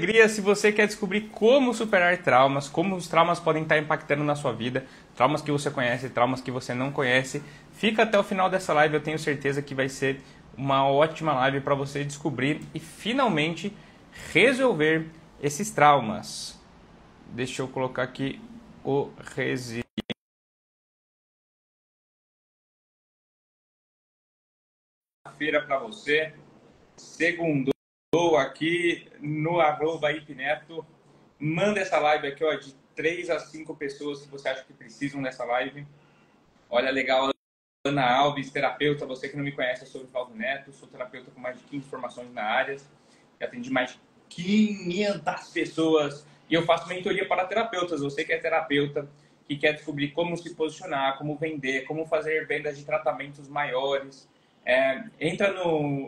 alegria! Se você quer descobrir como superar traumas, como os traumas podem estar impactando na sua vida, traumas que você conhece, traumas que você não conhece, fica até o final dessa live. Eu tenho certeza que vai ser uma ótima live para você descobrir e finalmente resolver esses traumas. Deixa eu colocar aqui o feira para você. Segundou aqui no @ipneto. Manda essa live aqui, ó, de 3 a 5 pessoas que você acha que precisam dessa live. Olha, legal. Ana Alves, terapeuta. Você que não me conhece, eu sou o Vivaldo Neto. Sou terapeuta com mais de 15 formações na área. Já atendi mais de 500 pessoas. E eu faço mentoria para terapeutas. Você que é terapeuta, que quer descobrir como se posicionar, como vender, como fazer vendas de tratamentos maiores. Entra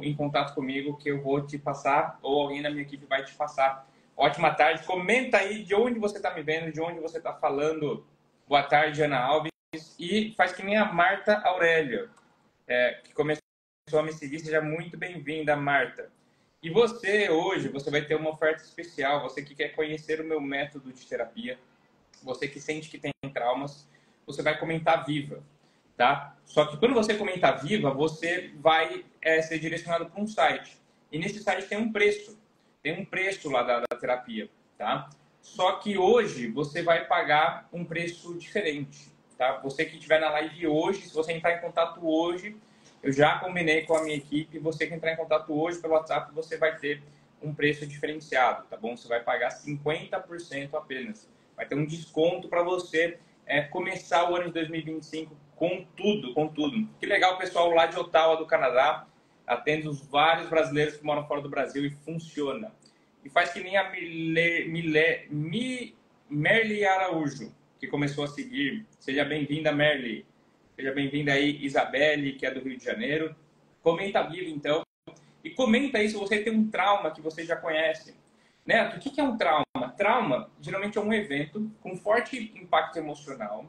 em contato comigo que eu vou te passar, ou alguém da minha equipe vai te passar. Ótima tarde. Comenta aí de onde você está me vendo, de onde você está falando. Boa tarde, Ana Alves. E faz que nem a Marta Aurélio, que começou a me seguir. Seja muito bem-vinda, Marta. E você, hoje, você vai ter uma oferta especial. Você que quer conhecer o meu método de terapia, você que sente que tem traumas, você vai comentar Viva, tá? Só que quando você comentar Viva, você vai ser direcionado para um site. E nesse site tem um preço lá da terapia, tá? Só que hoje você vai pagar um preço diferente, tá? Você que estiver na live hoje, se você entrar em contato hoje, eu já combinei com a minha equipe, você que entrar em contato hoje pelo WhatsApp, você vai ter um preço diferenciado, tá bom? Você vai pagar 50% apenas. Vai ter um desconto para você começar o ano de 2025 com tudo, com tudo. Que legal, pessoal lá de Ottawa, do Canadá. Atende os vários brasileiros que moram fora do Brasil e funciona. E faz que nem a Merly Araújo, que começou a seguir. Seja bem-vinda, Merly. Seja bem-vinda aí, Isabelle, que é do Rio de Janeiro. Comenta Viva, então. E comenta aí se você tem um trauma que você já conhece. Neto, o que é um trauma? Trauma, geralmente, é um evento com forte impacto emocional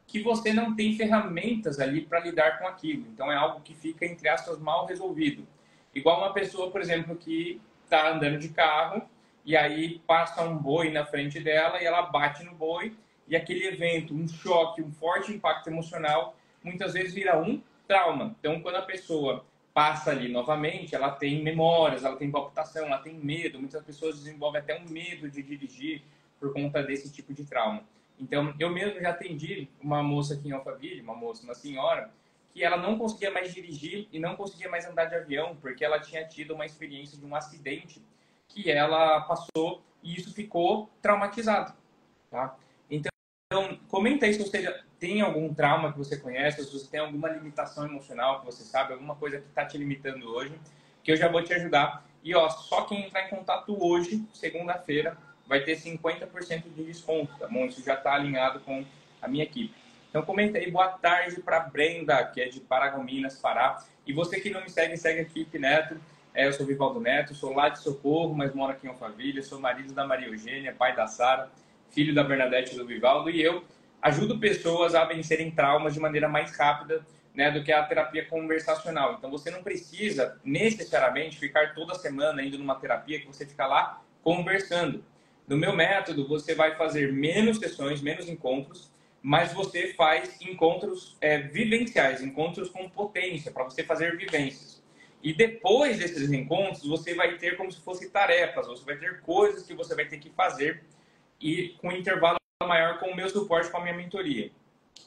que você não tem ferramentas ali para lidar com aquilo. Então, é algo que fica, entre aspas, mal resolvido. Igual uma pessoa, por exemplo, que está andando de carro e aí passa um boi na frente dela e ela bate no boi e aquele evento, um choque, um forte impacto emocional, muitas vezes vira um trauma. Então, quando a pessoa passa ali novamente, ela tem memórias, ela tem palpitação, ela tem medo. Muitas pessoas desenvolvem até um medo de dirigir por conta desse tipo de trauma. Então, eu mesmo já atendi uma moça aqui em Alphaville, uma senhora, que ela não conseguia mais dirigir e não conseguia mais andar de avião, porque ela tinha tido uma experiência de um acidente que ela passou e isso ficou traumatizado, tá? Então, comenta aí se você tem algum trauma que você conhece, se você tem alguma limitação emocional que você sabe, alguma coisa que está te limitando hoje, que eu já vou te ajudar. E ó, só quem entrar em contato hoje, segunda-feira, vai ter 50% de desconto, tá bom? Isso já está alinhado com a minha equipe. Então comenta aí, boa tarde para Brenda, que é de Paragominas, Pará. E você que não me segue, segue a equipe Neto. Eu sou Vivaldo Neto, sou lá de Socorro, mas moro aqui em Alphaville, sou marido da Maria Eugênia, pai da Sara, filho da Bernadette e do Vivaldo, e eu ajudo pessoas a vencerem traumas de maneira mais rápida, né, do que a terapia conversacional. Então você não precisa necessariamente ficar toda semana indo numa terapia que você fica lá conversando. No meu método, você vai fazer menos sessões, menos encontros, mas você faz encontros vivenciais, encontros com potência, para você fazer vivências. E depois desses encontros, você vai ter como se fosse tarefas, você vai ter coisas que você vai ter que fazer e com um intervalo maior com o meu suporte, com a minha mentoria.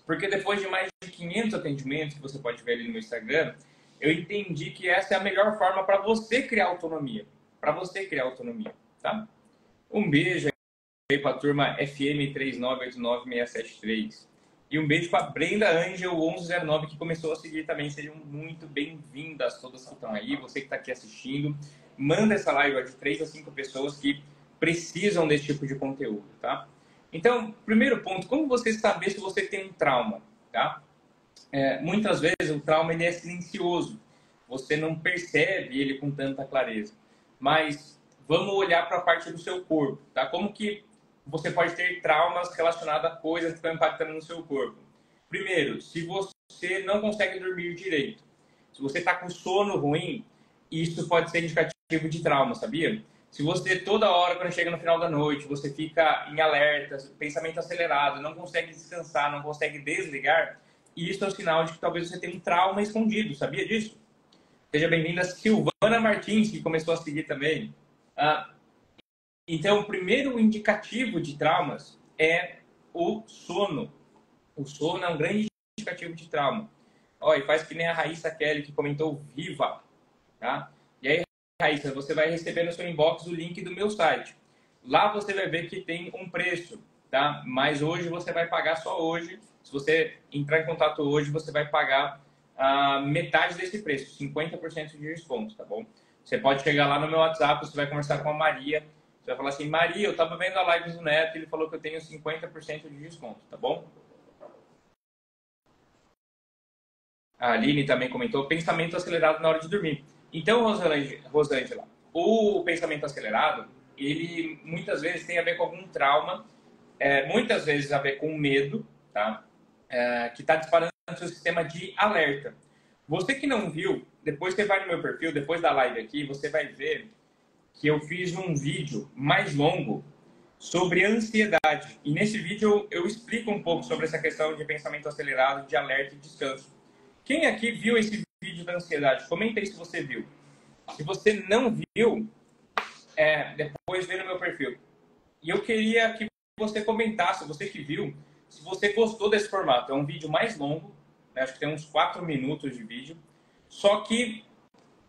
Porque depois de mais de 500 atendimentos que você pode ver ali no meu Instagram, eu entendi que essa é a melhor forma para você criar autonomia. Para você criar autonomia, tá? Um beijo aí para a turma FM 3989673. E um beijo para Brenda Angel 1109, que começou a seguir também. Sejam muito bem-vindas todas que estão aí. Você que está aqui assistindo, manda essa live de 3 a 5 pessoas que precisam desse tipo de conteúdo, tá? Então, primeiro ponto, como você saber se você tem um trauma, tá? Muitas vezes o trauma ele é silencioso. Você não percebe ele com tanta clareza. Mas vamos olhar para a parte do seu corpo, tá? Como que você pode ter traumas relacionados a coisas que estão impactando no seu corpo? Primeiro, se você não consegue dormir direito, se você está com sono ruim, isso pode ser indicativo de trauma, sabia? Se você toda hora, quando chega no final da noite, você fica em alerta, pensamento acelerado, não consegue descansar, não consegue desligar, isso é um sinal de que talvez você tenha um trauma escondido. Sabia disso? Seja bem-vinda, Silvana Martins, que começou a seguir também. Ah, então, o primeiro indicativo de traumas é o sono. O sono é um grande indicativo de trauma. Olha, e faz que nem a Raíssa Kelly, que comentou viva. Tá? E aí, Raíssa, você vai receber no seu inbox o link do meu site. Lá você vai ver que tem um preço, tá? Mas hoje você vai pagar só hoje. Se você entrar em contato hoje, você vai pagar metade desse preço, 50% de desconto, tá bom? Você pode chegar lá no meu WhatsApp, você vai conversar com a Maria. Você vai falar assim, Maria, eu estava vendo a live do Neto, ele falou que eu tenho 50% de desconto, tá bom? A Aline também comentou, pensamento acelerado na hora de dormir. Então, Rosângela, o pensamento acelerado, ele muitas vezes tem a ver com algum trauma, muitas vezes a ver com medo, tá? Que está disparando no seu sistema de alerta. Você que não viu, depois você vai no meu perfil, depois da live aqui, você vai ver que eu fiz um vídeo mais longo sobre ansiedade. E nesse vídeo eu explico um pouco sobre essa questão de pensamento acelerado, de alerta e descanso. Quem aqui viu esse vídeo da ansiedade? Comenta aí se você viu. Se você não viu, depois vê no meu perfil. E eu queria que você comentasse, você que viu, se você gostou desse formato. É um vídeo mais longo, né? Acho que tem uns 4 minutos de vídeo. Só que,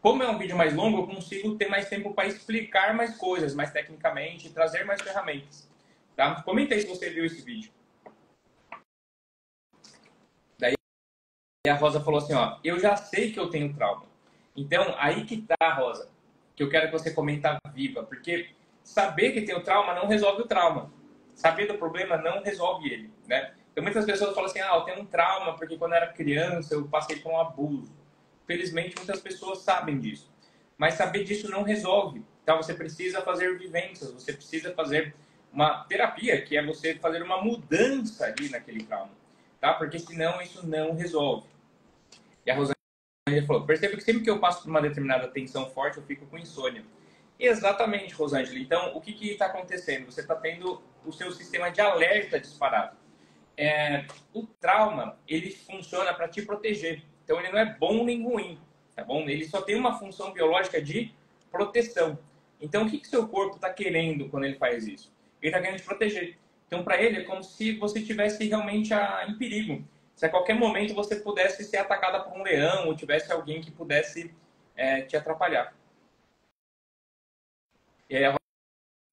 como é um vídeo mais longo, eu consigo ter mais tempo para explicar mais coisas, mais tecnicamente, trazer mais ferramentas. Tá? Comenta aí se você viu esse vídeo. Daí a Rosa falou assim, ó, eu já sei que eu tenho trauma. Então, aí que tá, Rosa, que eu quero que você comenta viva, porque saber que tem o trauma não resolve o trauma. Saber do problema não resolve ele, né? Então, muitas pessoas falam assim, eu tenho um trauma porque quando eu era criança eu passei por um abuso. Felizmente, muitas pessoas sabem disso. Mas saber disso não resolve. Então, você precisa fazer vivências, você precisa fazer uma terapia, que é você fazer uma mudança ali naquele trauma, tá? Porque senão isso não resolve. E a Rosângela falou, percebo que sempre que eu passo por uma determinada tensão forte, eu fico com insônia. Exatamente, Rosângela. Então, o que está acontecendo? Você está tendo o seu sistema de alerta disparado. O trauma, ele funciona para te proteger. Então, ele não é bom nem ruim, tá bom? Ele só tem uma função biológica de proteção. Então, o que seu corpo está querendo quando ele faz isso? Ele está querendo te proteger. Então, para ele, é como se você estivesse realmente em perigo. Se a qualquer momento você pudesse ser atacada por um leão ou tivesse alguém que pudesse te atrapalhar. E aí a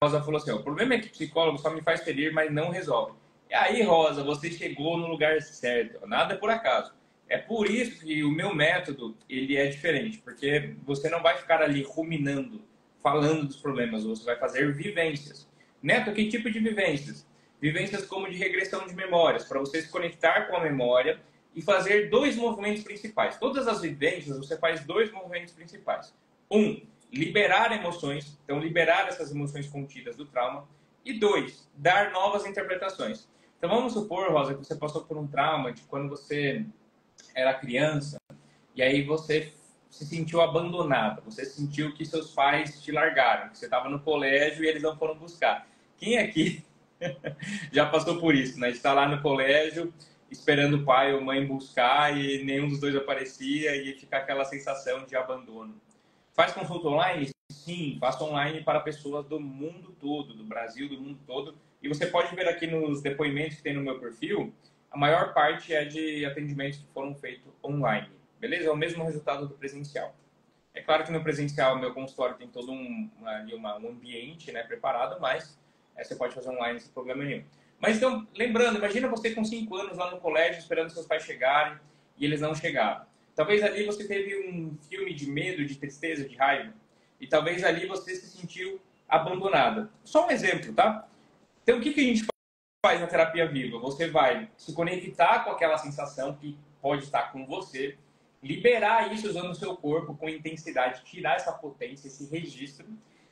Rosa falou assim, o problema é que psicólogo só me faz ferir, mas não resolve. E aí, Rosa, você chegou no lugar certo. Nada é por acaso. É por isso que o meu método, ele é diferente. Porque você não vai ficar ali ruminando, falando dos problemas. Você vai fazer vivências. Neto, que tipo de vivências? Vivências como de regressão de memórias, para você se conectar com a memória e fazer 2 movimentos principais. Todas as vivências, você faz 2 movimentos principais. Liberar emoções, então liberar essas emoções contidas do trauma. E 2, dar novas interpretações. Então vamos supor, Rosa, que você passou por um trauma de quando você era criança e aí você se sentiu abandonada, você sentiu que seus pais te largaram, que você estava no colégio e eles não foram buscar. Quem aqui já passou por isso, né? Está lá no colégio esperando o pai ou mãe buscar e nenhum dos dois aparecia e fica aquela sensação de abandono. Faz consulta online? Sim, faço online para pessoas do mundo todo, do Brasil, do mundo todo. E você pode ver aqui nos depoimentos que tem no meu perfil, a maior parte é de atendimentos que foram feitos online. Beleza? É o mesmo resultado do presencial. É claro que no presencial, meu consultório tem todo um ambiente, né, preparado, mas você pode fazer online sem problema nenhum. Mas então, lembrando, imagina você com 5 anos lá no colégio, esperando seus pais chegarem, e eles não chegaram. Talvez ali você teve um filme de medo, de tristeza, de raiva. E talvez ali você se sentiu abandonada. Só um exemplo, tá? Então, o que a gente faz na terapia viva? Você vai se conectar com aquela sensação que pode estar com você, liberar isso usando o seu corpo com intensidade, tirar essa potência, esse registro.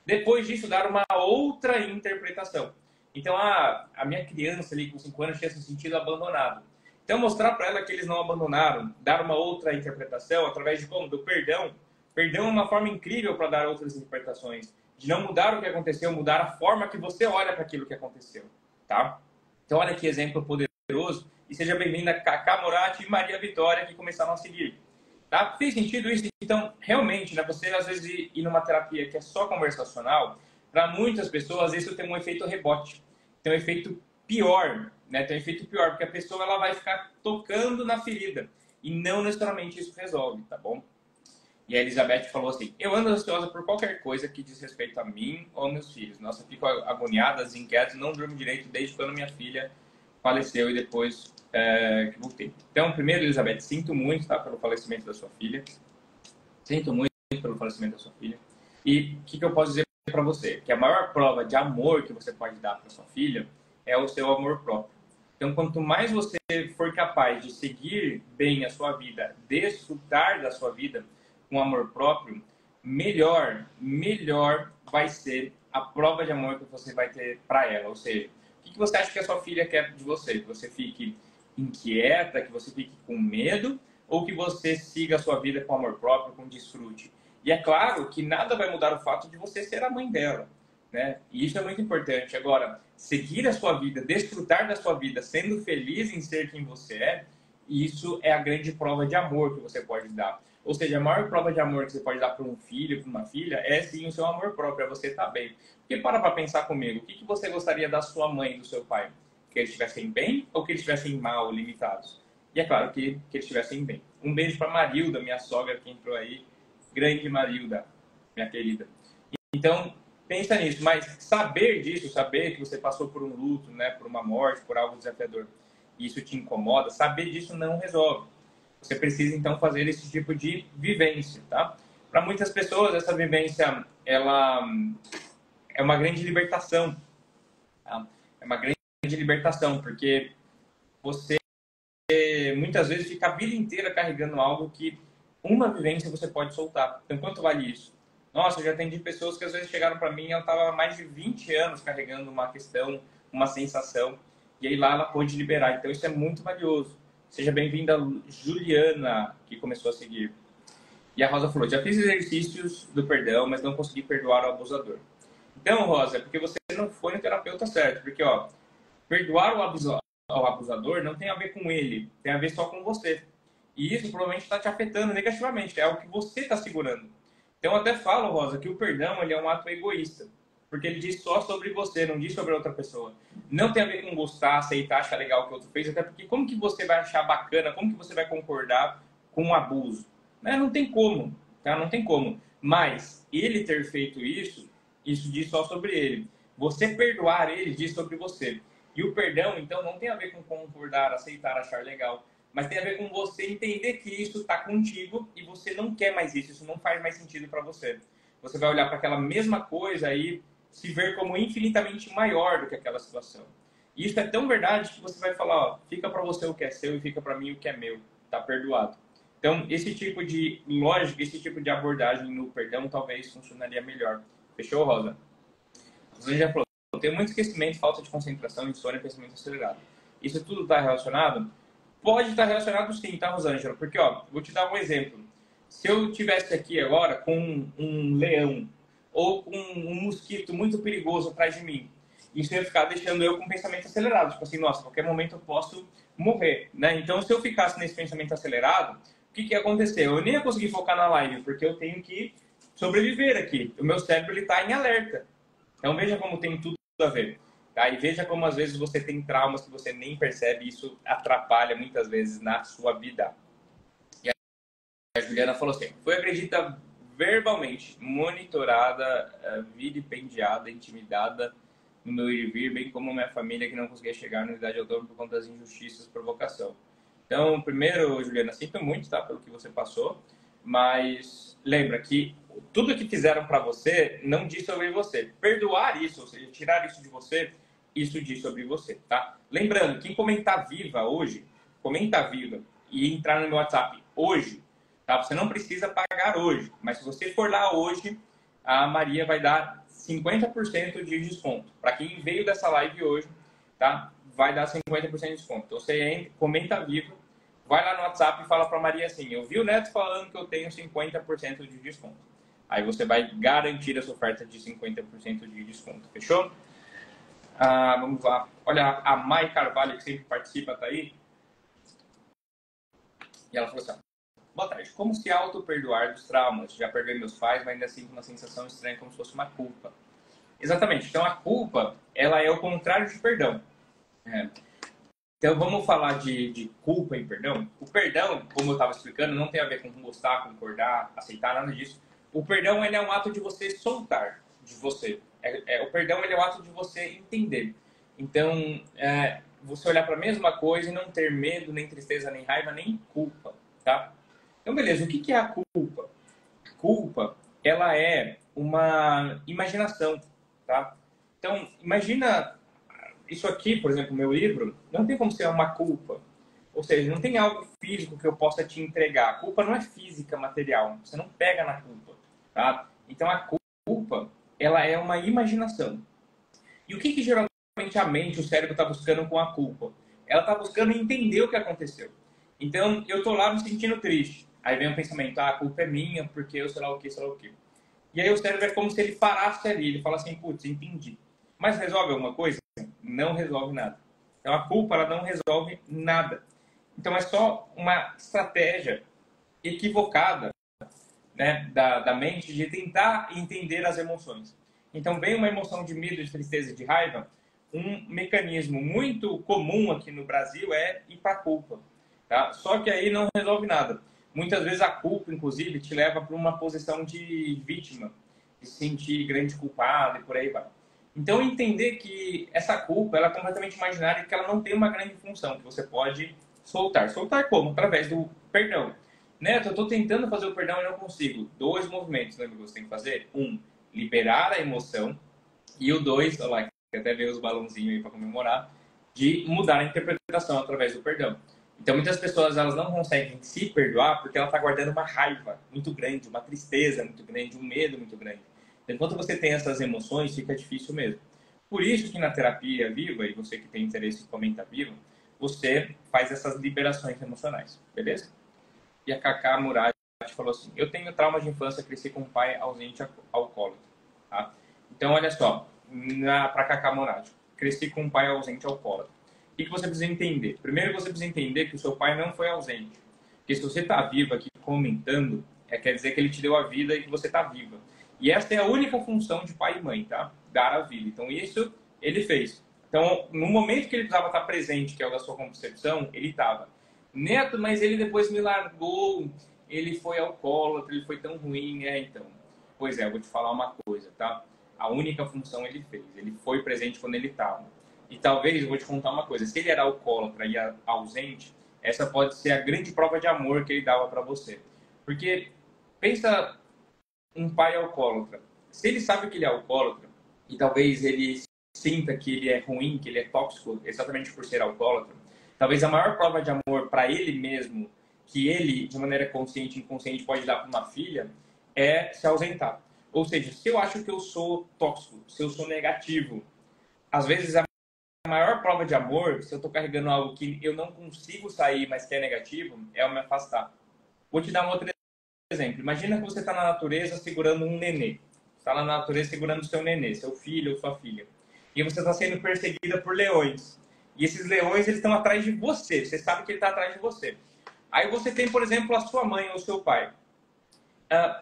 Depois disso, dar uma outra interpretação. Então, a minha criança ali com 5 anos tinha se sentido abandonado. Então, mostrar para ela que eles não abandonaram, dar uma outra interpretação através de como? Do perdão. Perdão é uma forma incrível para dar outras interpretações. de não mudar o que aconteceu, mudar a forma que você olha para aquilo que aconteceu, tá? Então, olha que exemplo poderoso. E seja bem-vinda Cacá Moratti e Maria Vitória, que começaram a seguir. Tá? Fez sentido isso? Então, realmente, né, você às vezes ir numa terapia que é só conversacional, para muitas pessoas isso tem um efeito rebote. Tem um efeito pior, né? Tem um efeito pior, porque a pessoa ela vai ficar tocando na ferida. E não necessariamente isso resolve, tá bom? E a Elizabeth falou assim, eu ando ansiosa por qualquer coisa que diz respeito a mim ou meus filhos. Nossa, fico agoniada, desinquieta, não durmo direito desde quando minha filha faleceu e depois que voltei. Então, primeiro, Elizabeth, sinto muito, tá, pelo falecimento da sua filha. Sinto muito pelo falecimento da sua filha. E o que eu posso dizer para você? Que a maior prova de amor que você pode dar para sua filha é o seu amor próprio. Então, quanto mais você for capaz de seguir bem a sua vida, desfrutar da sua vida com amor próprio, melhor vai ser a prova de amor que você vai ter para ela. Ou seja, o que você acha que a sua filha quer de você? Que você fique inquieta, que você fique com medo, ou que você siga a sua vida com amor próprio, com desfrute? E é claro que nada vai mudar o fato de você ser a mãe dela, né? E isso é muito importante. Agora, seguir a sua vida, desfrutar da sua vida, sendo feliz em ser quem você é, isso é a grande prova de amor que você pode dar. Ou seja, a maior prova de amor que você pode dar para um filho, para uma filha, é sim o seu amor próprio, é você estar bem. Porque para pensar comigo, o que você gostaria da sua mãe e do seu pai? Que eles estivessem bem ou que eles estivessem mal, limitados? E é claro que eles estivessem bem. Um beijo para Marilda, minha sogra que entrou aí. Grande Marilda, minha querida. Então, pensa nisso. Mas saber disso, saber que você passou por um luto, né, por uma morte, por algo desafiador, e isso te incomoda, saber disso não resolve. Você precisa, então, fazer esse tipo de vivência, tá? Para muitas pessoas, essa vivência, ela é uma grande libertação. Tá? É uma grande libertação, porque você muitas vezes fica a vida inteira carregando algo que uma vivência você pode soltar. Então, quanto vale isso? Nossa, eu já atendi pessoas que às vezes chegaram para mim e ela estava há mais de 20 anos carregando uma questão, uma sensação, e aí lá ela pôde liberar. Então, isso é muito valioso. Seja bem-vinda, Juliana, que começou a seguir. E a Rosa falou, já fiz exercícios do perdão, mas não consegui perdoar o abusador. Então, Rosa, é porque você não foi no terapeuta certo. Porque, ó, perdoar o abusador não tem a ver com ele, tem a ver só com você. E isso provavelmente está te afetando negativamente, é algo que você está segurando. Então, eu até falo, Rosa, que o perdão ele é um ato egoísta. Porque ele diz só sobre você, não diz sobre a outra pessoa. Não tem a ver com gostar, aceitar, achar legal o que o outro fez, até porque como que você vai achar bacana, como que você vai concordar com um abuso? Né? Não tem como, tá? Não tem como. Mas ele ter feito isso diz só sobre ele. Você perdoar ele diz sobre você. E o perdão, então, não tem a ver com concordar, aceitar, achar legal. Mas tem a ver com você entender que isso está contigo e você não quer mais isso não faz mais sentido para você. Você vai olhar para aquela mesma coisa e se ver como infinitamente maior do que aquela situação. E isso é tão verdade que você vai falar, ó, fica para você o que é seu e fica para mim o que é meu. Tá perdoado. Então, esse tipo de lógica, esse tipo de abordagem no perdão talvez funcionaria melhor. Fechou, Rosa? Você já falou, tem muito esquecimento, falta de concentração, insônia e pensamento acelerado. Isso tudo está relacionado? Pode estar relacionado sim, tá, Rosângela? Porque, ó, vou te dar um exemplo. Se eu tivesse aqui agora com um leão ou com um mosquito muito perigoso atrás de mim, isso ia ficar deixando eu com um pensamento acelerado. Tipo assim, nossa, a qualquer momento eu posso morrer, né? Então, se eu ficasse nesse pensamento acelerado, o que ia acontecer? Eu nem ia conseguir focar na live, porque eu tenho que sobreviver aqui. O meu cérebro está em alerta. Então, veja como tem tudo a ver. Tá? E veja como, às vezes, você tem traumas que você nem percebe e isso atrapalha, muitas vezes, na sua vida. E a Juliana falou assim, foi agredida verbalmente, monitorada, vilipendiada, intimidada no meu ir e vir, bem como minha família que não conseguia chegar na idade autônoma por conta das injustiças, provocação. Então, primeiro, Juliana, sinto muito, tá, pelo que você passou, mas lembra que tudo que fizeram para você não diz sobre você. Perdoar isso, ou seja, tirar isso de você, isso diz sobre você, tá? Lembrando, quem comentar viva hoje, comenta viva e entrar no meu WhatsApp hoje, tá? Você não precisa pagar hoje, mas se você for lá hoje, a Maria vai dar 50% de desconto. Para quem veio dessa live hoje, tá? Vai dar 50% de desconto. Então você entra, comenta vivo, vai lá no WhatsApp e fala para Maria assim, eu vi o Neto falando que eu tenho 50% de desconto. Aí você vai garantir essa oferta de 50% de desconto. Fechou? Vamos lá. Olha, a Mai Carvalho, que sempre participa, tá aí. E ela falou assim, boa tarde. Como se auto-perdoar dos traumas? Já perdoei meus pais, mas ainda sinto uma sensação estranha, como se fosse uma culpa. Exatamente. Então, a culpa, ela é o contrário de perdão. Então, vamos falar de culpa e perdão. O perdão, como eu estava explicando, não tem a ver com gostar, concordar, aceitar, nada disso. O perdão, ele é um ato de você soltar de você. O perdão, ele é um ato de você entender. Então, você olhar para a mesma coisa e não ter medo, nem tristeza, nem raiva, nem culpa, tá? Então, beleza. O que é a culpa? A culpa, ela é uma imaginação, tá? Então, imagina isso aqui, por exemplo, meu livro, não tem como ser uma culpa. Ou seja, não tem algo físico que eu possa te entregar. A culpa não é física, material. Você não pega na culpa, tá? Então, a culpa, ela é uma imaginação. E o que geralmente a mente, o cérebro está buscando com a culpa? Ela está buscando entender o que aconteceu. Então, eu estou lá me sentindo triste. Aí vem o pensamento, a culpa é minha, porque eu sei lá o que, sei lá o que. E aí o cérebro é como se ele parasse ali. Ele fala assim, putz, entendi. Mas resolve alguma coisa? Não resolve nada. Então, a culpa, ela não resolve nada. Então, é só uma estratégia equivocada, né, da mente de tentar entender as emoções. Então, vem uma emoção de medo, de tristeza e de raiva. Um mecanismo muito comum aqui no Brasil é ir para a culpa. Tá? Só que aí não resolve nada. Muitas vezes a culpa, inclusive, te leva para uma posição de vítima, de se sentir grande culpado e por aí vai. Então, entender que essa culpa ela é completamente imaginária e que ela não tem uma grande função, que você pode soltar. Soltar como? Através do perdão. Neto, eu estou tentando fazer o perdão e não consigo. 2 movimentos, lembra que você tem que fazer? 1, liberar a emoção. E o 2, olha lá, que até veio os balãozinhos aí para comemorar, de mudar a interpretação através do perdão. Então, muitas pessoas elas não conseguem se perdoar porque ela está guardando uma raiva muito grande, uma tristeza muito grande, um medo muito grande. Enquanto você tem essas emoções, fica difícil mesmo. Por isso que na terapia viva, e você que tem interesse em comentar viva, você faz essas liberações emocionais, beleza? E a Cacá Murad falou assim, eu tenho trauma de infância, cresci com um pai ausente alcoólatra. Tá? Então, olha só, para Cacá Murad, cresci com um pai ausente alcoólatra. O que você precisa entender? Primeiro, você precisa entender que o seu pai não foi ausente. Porque se você está vivo aqui comentando, quer dizer que ele te deu a vida e que você está viva. E essa é a única função de pai e mãe, tá? Dar a vida. Então, isso ele fez. Então, no momento que ele precisava estar presente, que é o da sua concepção, ele estava. Neto, mas ele depois me largou, ele foi alcoólatra, ele foi tão ruim. Então. Pois é, eu vou te falar uma coisa, tá? A única função ele fez. Ele foi presente quando ele estava. E talvez, eu vou te contar uma coisa, se ele era alcoólatra e ausente, essa pode ser a grande prova de amor que ele dava para você. Porque, pensa um pai alcoólatra. Se ele sabe que ele é alcoólatra, e talvez ele sinta que ele é ruim, que ele é tóxico, exatamente por ser alcoólatra, talvez a maior prova de amor para ele mesmo, que ele, de maneira consciente e inconsciente, pode dar para uma filha, é se ausentar. Ou seja, se eu acho que eu sou tóxico, se eu sou negativo, às vezes a maior prova de amor, se eu estou carregando algo que eu não consigo sair, mas que é negativo, é eu me afastar. Vou te dar um outro exemplo. Imagina que você está na natureza segurando um nenê. Você está na natureza segurando o seu nenê, seu filho ou sua filha. E você está sendo perseguida por leões. E esses leões eles estão atrás de você. Você sabe que ele está atrás de você. Aí você tem, por exemplo, a sua mãe ou o seu pai.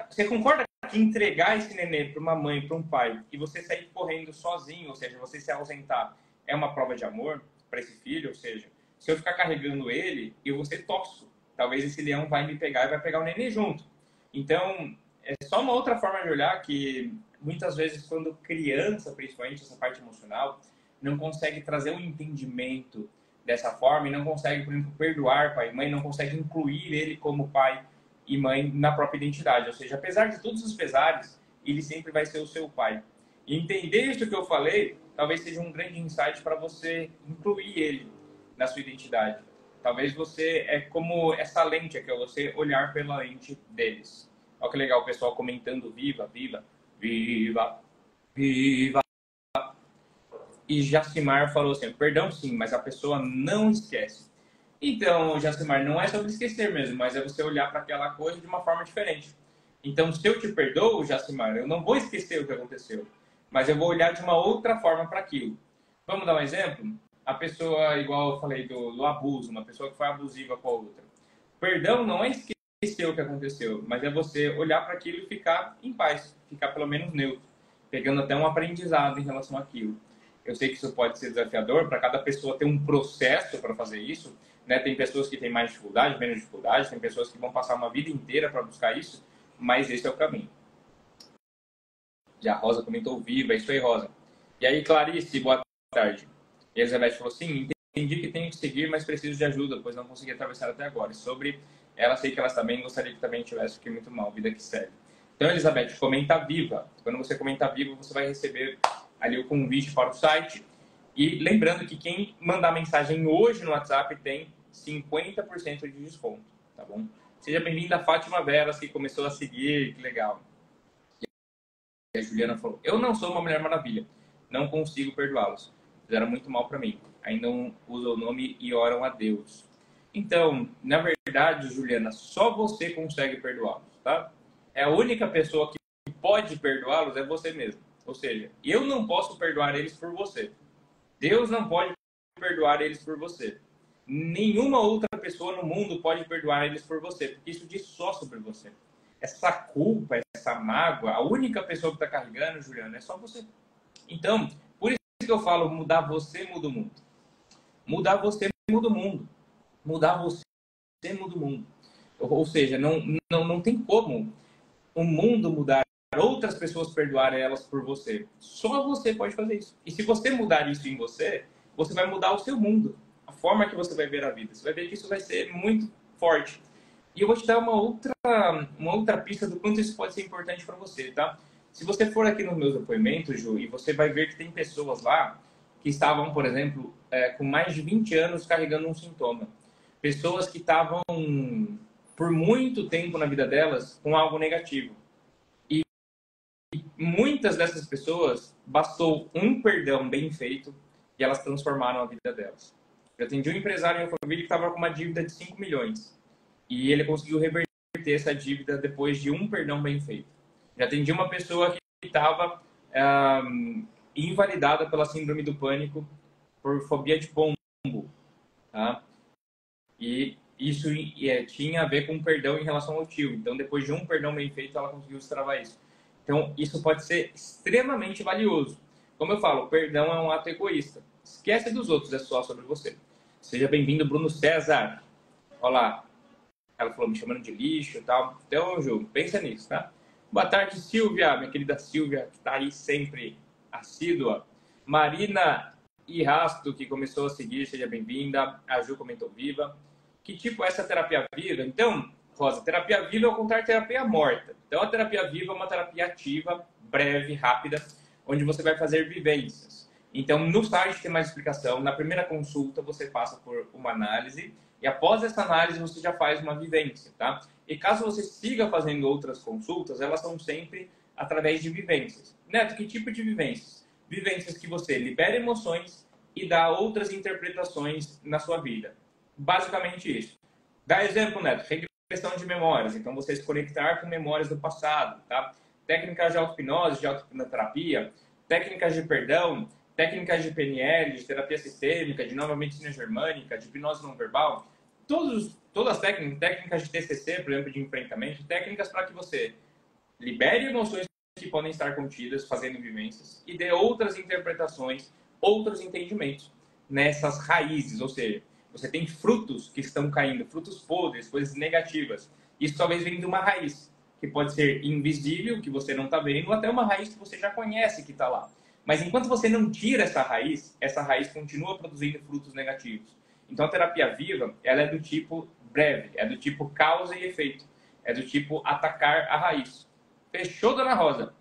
Você concorda que entregar esse nenê para uma mãe, para um pai, e você sair correndo sozinho, ou seja, você se ausentar, é uma prova de amor para esse filho? Ou seja, se eu ficar carregando ele, eu vou ser tóxico. Talvez esse leão vai me pegar e vai pegar o nenê junto. Então, é só uma outra forma de olhar que muitas vezes quando criança, principalmente essa parte emocional, não consegue trazer um entendimento dessa forma e não consegue, por exemplo, perdoar pai e mãe, não consegue incluir ele como pai e mãe na própria identidade. Ou seja, apesar de todos os pesares, ele sempre vai ser o seu pai. E entender isso que eu falei, talvez seja um grande insight para você incluir ele na sua identidade. Talvez você é como essa lente aqui, você olhar pela lente deles. Olha que legal o pessoal comentando viva, viva, viva, viva. E Jacimar falou assim, perdão sim, mas a pessoa não esquece. Então, Jacimar, não é sobre esquecer mesmo, mas é você olhar para aquela coisa de uma forma diferente. Então, se eu te perdoo, Jacimar, eu não vou esquecer o que aconteceu, mas eu vou olhar de uma outra forma para aquilo. Vamos dar um exemplo? A pessoa, igual eu falei do abuso, uma pessoa que foi abusiva com a outra. Perdão não é esquecer o que aconteceu, mas é você olhar para aquilo e ficar em paz, ficar pelo menos neutro, pegando até um aprendizado em relação àquilo. Eu sei que isso pode ser desafiador, para cada pessoa ter um processo para fazer isso, né? Tem pessoas que têm mais dificuldade, menos dificuldade, tem pessoas que vão passar uma vida inteira para buscar isso, mas esse é o caminho. Já a Rosa comentou viva, é isso aí, Rosa. E aí, Clarice, boa tarde. E a Elizabeth falou, sim, entendi que tenho que seguir, mas preciso de ajuda, pois não consegui atravessar até agora. E sobre ela, sei que elas também gostaria que também tivesse, fiquei muito mal, vida que segue. Então, Elizabeth, comenta viva. Quando você comenta viva, você vai receber ali o convite para o site. E lembrando que quem mandar mensagem hoje no WhatsApp tem 50% de desconto, tá bom? Seja bem-vinda a Fátima Veras, que começou a seguir, que legal. E a Juliana falou, eu não sou uma Mulher Maravilha, não consigo perdoá-los. Fizeram muito mal para mim. Ainda usam o nome e oram a Deus. Então, na verdade, Juliana, só você consegue perdoá-los, tá? É a única pessoa que pode perdoá-los é você mesmo. Ou seja, eu não posso perdoar eles por você. Deus não pode perdoar eles por você. Nenhuma outra pessoa no mundo pode perdoar eles por você, porque isso diz só sobre você. Essa culpa, essa mágoa, a única pessoa que está carregando, Juliana, é só você. Então, por isso que eu falo, mudar você muda o mundo. Mudar você muda o mundo. Mudar você muda o mundo. Ou seja, não tem como o mundo mudar, outras pessoas perdoarem elas por você. Só você pode fazer isso. E se você mudar isso em você, você vai mudar o seu mundo. A forma que você vai ver a vida. Você vai ver que isso vai ser muito forte. E eu vou te dar uma outra pista do quanto isso pode ser importante para você, tá? Se você for aqui nos meus depoimentos, Ju, e você vai ver que tem pessoas lá que estavam, por exemplo, com mais de 20 anos carregando um sintoma. Pessoas que estavam, por muito tempo na vida delas, com algo negativo. E muitas dessas pessoas, bastou um perdão bem feito e elas transformaram a vida delas. Eu atendi um empresário em Alphaville que estava com uma dívida de 5 milhões. E ele conseguiu reverter essa dívida depois de um perdão bem feito. Já atendi uma pessoa que estava invalidada pela síndrome do pânico por fobia de pombo. Tá? E isso tinha a ver com perdão em relação ao tio. Então, depois de um perdão bem feito, ela conseguiu destravar isso. Então, isso pode ser extremamente valioso. Como eu falo, perdão é um ato egoísta. Esquece dos outros, é só sobre você. Seja bem-vindo, Bruno César. Olá. Ela falou me chamando de lixo e tal. Então, Ju, pensa nisso, tá? Boa tarde, Silvia, minha querida Silvia, que está aí sempre assídua. Marina Irasto, que começou a seguir, seja bem-vinda. A Ju comentou viva. Que tipo é essa terapia viva? Então, Rosa, terapia viva é o contrário de terapia morta. Então, a terapia viva é uma terapia ativa, breve, rápida, onde você vai fazer vivências. Então, no site tem mais explicação. Na primeira consulta, você passa por uma análise e após essa análise, você já faz uma vivência, tá? E caso você siga fazendo outras consultas, elas são sempre através de vivências. Neto, que tipo de vivências? Vivências que você libera emoções e dá outras interpretações na sua vida. Basicamente isso. Dá exemplo, Neto, regressão de memórias. Então, você se conectar com memórias do passado, tá? Técnicas de auto-hipnose, de auto-hipnoterapia, técnicas de perdão, técnicas de PNL, de terapia sistêmica, de nova medicina germânica, de hipnose não verbal, todas as técnicas de TCC, por exemplo, de enfrentamento, técnicas para que você libere emoções que podem estar contidas fazendo vivências e dê outras interpretações, outros entendimentos nessas raízes, ou seja, você tem frutos que estão caindo, frutos podres, coisas negativas. Isso talvez venha de uma raiz, que pode ser invisível, que você não está vendo, ou até uma raiz que você já conhece que está lá. Mas enquanto você não tira essa raiz continua produzindo frutos negativos. Então a terapia viva, ela é do tipo breve, é do tipo causa e efeito, é do tipo atacar a raiz. Fechou, Dona Rosa?